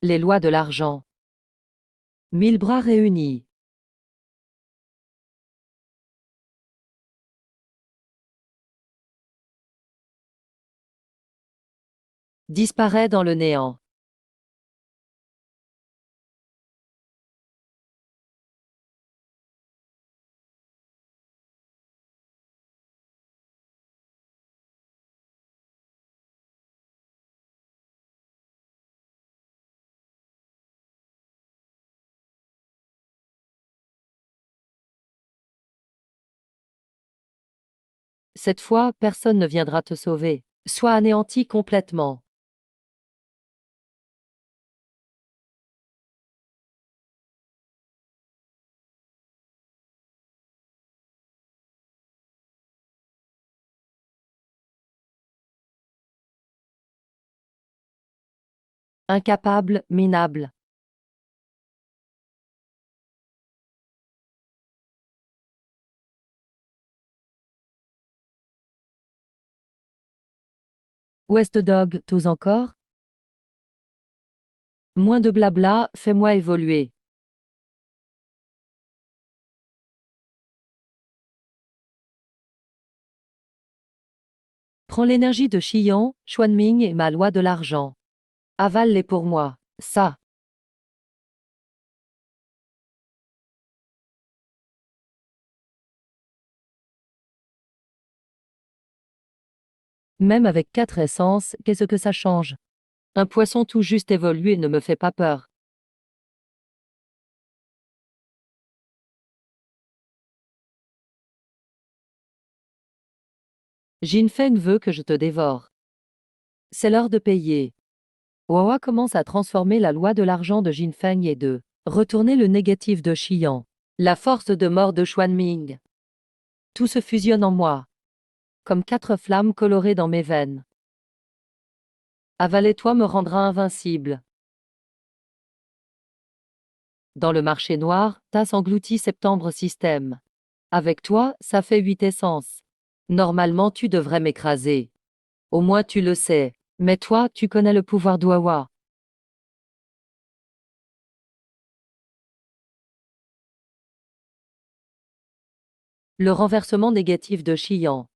Les lois de l'argent. 1000 bras réunis. Disparaît dans le néant. Cette fois, personne ne viendra te sauver. Sois anéanti complètement. Incapable, minable. West Dog, t'oses encore? Moins de blabla, fais-moi évoluer. Prends l'énergie de Xian, Xuanming et ma loi de l'argent. Avale-les pour moi. Ça. Même avec 4 essences, qu'est-ce que ça change? Un poisson tout juste évolué ne me fait pas peur. Jinfeng veut que je te dévore. C'est l'heure de payer. Wawa commence à transformer la loi de l'argent de Jinfeng et de retourner le négatif de Xian. La force de mort de Xuanming. Tout se fusionne en moi. Comme 4 flammes colorées dans mes veines. Avaler-toi me rendra invincible. Dans le marché noir, tasse engloutit septembre système. Avec toi, ça fait 8 essences. Normalement tu devrais m'écraser. Au moins tu le sais. Mais toi, tu connais le pouvoir d'Wawa. Le renversement négatif de Xian.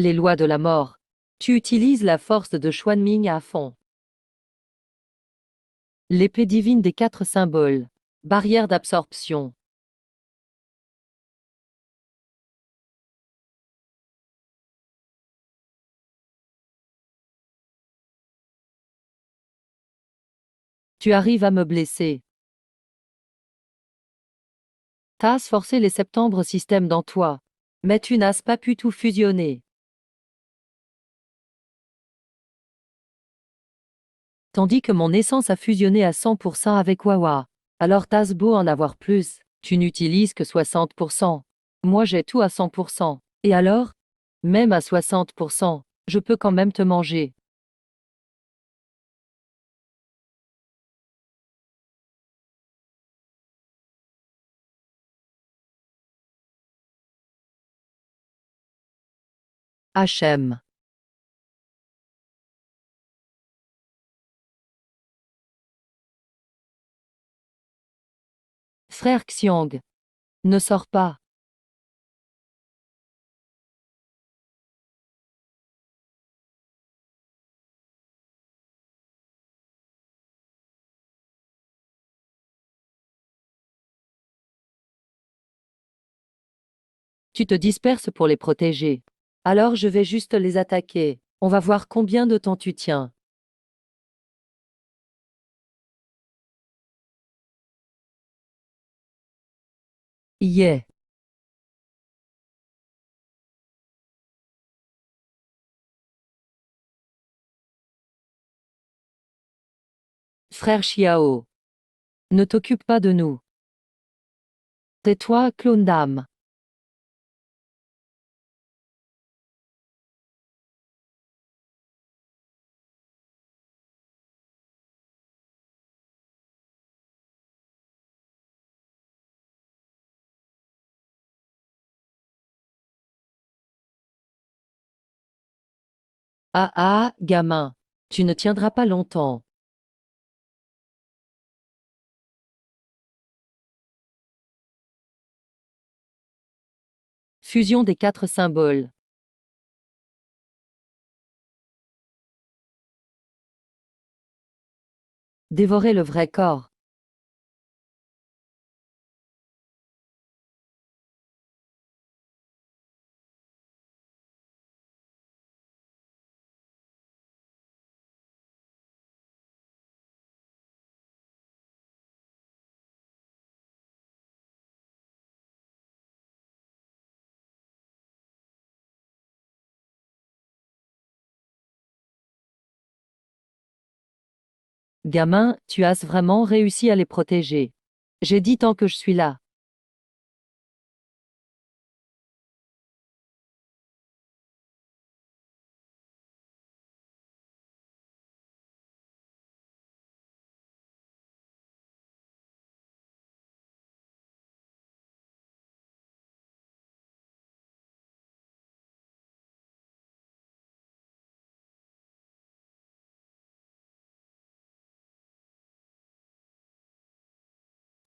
Les lois de la mort. Tu utilises la force de Xuanming à fond. L'épée divine des 4 symboles. Barrière d'absorption. Tu arrives à me blesser. T'as forcé les septembre systèmes dans toi. Mais tu n'as pas pu tout fusionner. Tandis que mon essence a fusionné à 100% avec Wawa. Alors t'as beau en avoir plus, tu n'utilises que 60%. Moi j'ai tout à 100%. Et alors? Même à 60%, je peux quand même te manger. HM. Frère Xiang. Ne sors pas. Tu te disperses pour les protéger. Alors je vais juste les attaquer. On va voir combien de temps tu tiens. Yeah. Frère Xiao. Ne t'occupe pas de nous. Tais-toi, clone d'âme. Ah ah, gamin. Tu ne tiendras pas longtemps. Fusion des 4 symboles. Dévorer le vrai corps. Gamin, tu as vraiment réussi à les protéger. J'ai dit tant que je suis là.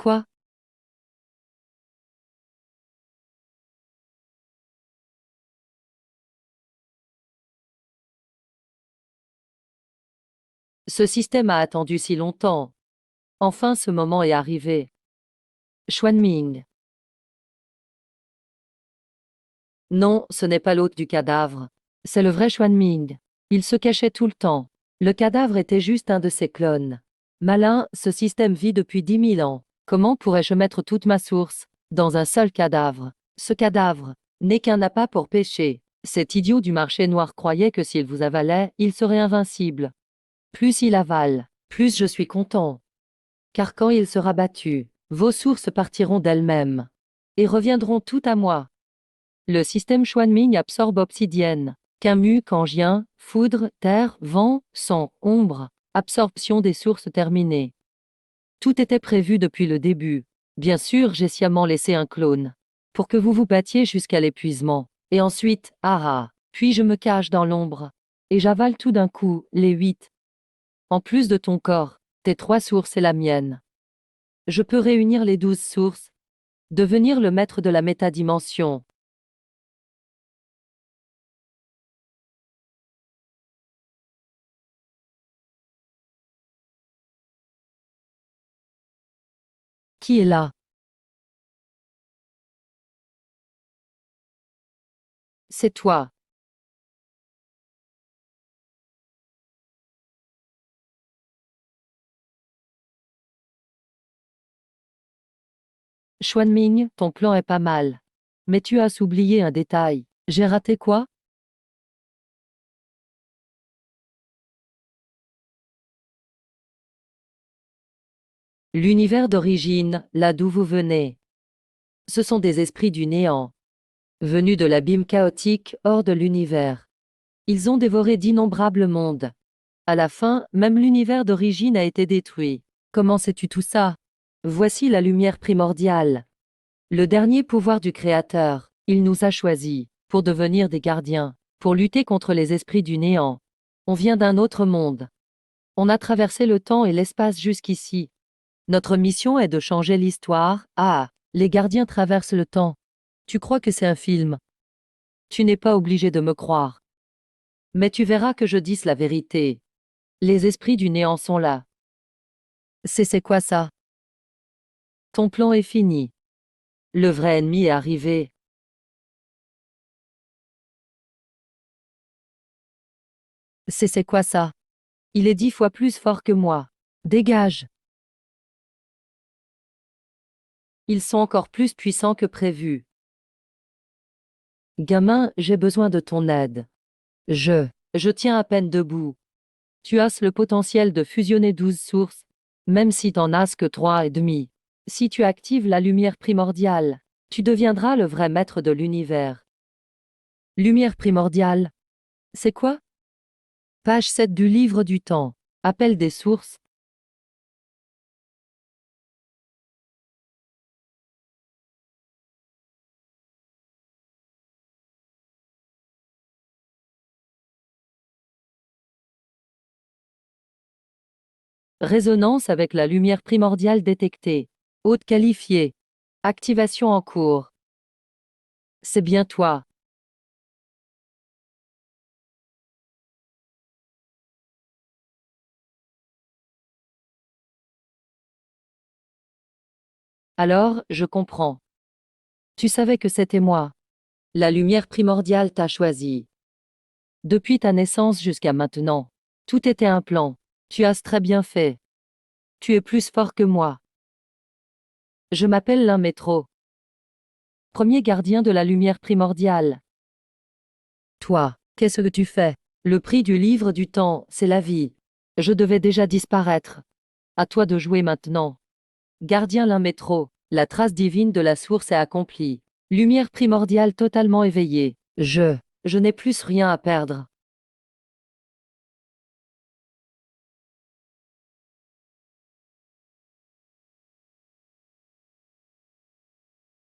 Quoi? Ce système a attendu si longtemps. Enfin ce moment est arrivé. Xuanming. Non, ce n'est pas l'hôte du cadavre. C'est le vrai Xuanming. Il se cachait tout le temps. Le cadavre était juste un de ses clones. Malin, ce système vit depuis 10 000 ans. Comment pourrais-je mettre toute ma source dans un seul cadavre? Ce cadavre n'est qu'un appât pour pêcher. Cet idiot du marché noir croyait que s'il vous avalait, il serait invincible. Plus il avale, plus je suis content. Car quand il sera battu, vos sources partiront d'elles-mêmes et reviendront toutes à moi. Le système Xuanming absorbe obsidienne, Camus, Kangien, foudre, terre, vent, sang, ombre, absorption des sources terminées. Tout était prévu depuis le début. Bien sûr, j'ai sciemment laissé un clone. Pour que vous vous battiez jusqu'à l'épuisement. Et ensuite, puis je me cache dans l'ombre. Et j'avale tout d'un coup, les 8. En plus de ton corps, tes 3 sources et la mienne. Je peux réunir les 12 sources. Devenir le maître de la métadimension. Qui est là? C'est toi. Xuanming, ton plan est pas mal. Mais tu as oublié un détail. J'ai raté quoi? L'univers d'origine, là d'où vous venez. Ce sont des esprits du néant, venus de l'abîme chaotique hors de l'univers. Ils ont dévoré d'innombrables mondes. À la fin, même l'univers d'origine a été détruit. Comment sais-tu tout ça? Voici la lumière primordiale. Le dernier pouvoir du Créateur. Il nous a choisis, pour devenir des gardiens, pour lutter contre les esprits du néant. On vient d'un autre monde. On a traversé le temps et l'espace jusqu'ici. Notre mission est de changer l'histoire. Ah, les gardiens traversent le temps. Tu crois que c'est un film? Tu n'es pas obligé de me croire. Mais tu verras que je dis la vérité. Les esprits du néant sont là. C'est quoi ça? Ton plan est fini. Le vrai ennemi est arrivé. C'est quoi ça? Il est 10 fois plus fort que moi. Dégage. Ils sont encore plus puissants que prévu. Gamin, j'ai besoin de ton aide. Je tiens à peine debout. Tu as le potentiel de fusionner 12 sources, même si t'en as que 3 et demi. Si tu actives la lumière primordiale, tu deviendras le vrai maître de l'univers. Lumière primordiale. C'est quoi? Page 7 du livre du temps. Appel des sources. Résonance avec la lumière primordiale détectée. Hôte qualifié. Activation en cours. C'est bien toi. Alors, je comprends. Tu savais que c'était moi. La lumière primordiale t'a choisi. Depuis ta naissance jusqu'à maintenant. Tout était un plan. Tu as très bien fait. Tu es plus fort que moi. Je m'appelle Lin Métro. Premier gardien de la lumière primordiale. Toi, qu'est-ce que tu fais? Le prix du livre du temps, c'est la vie. Je devais déjà disparaître. À toi de jouer maintenant. Gardien Lin Métro. La trace divine de la source est accomplie. Lumière primordiale totalement éveillée. Je n'ai plus rien à perdre.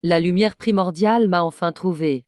La lumière primordiale m'a enfin trouvé.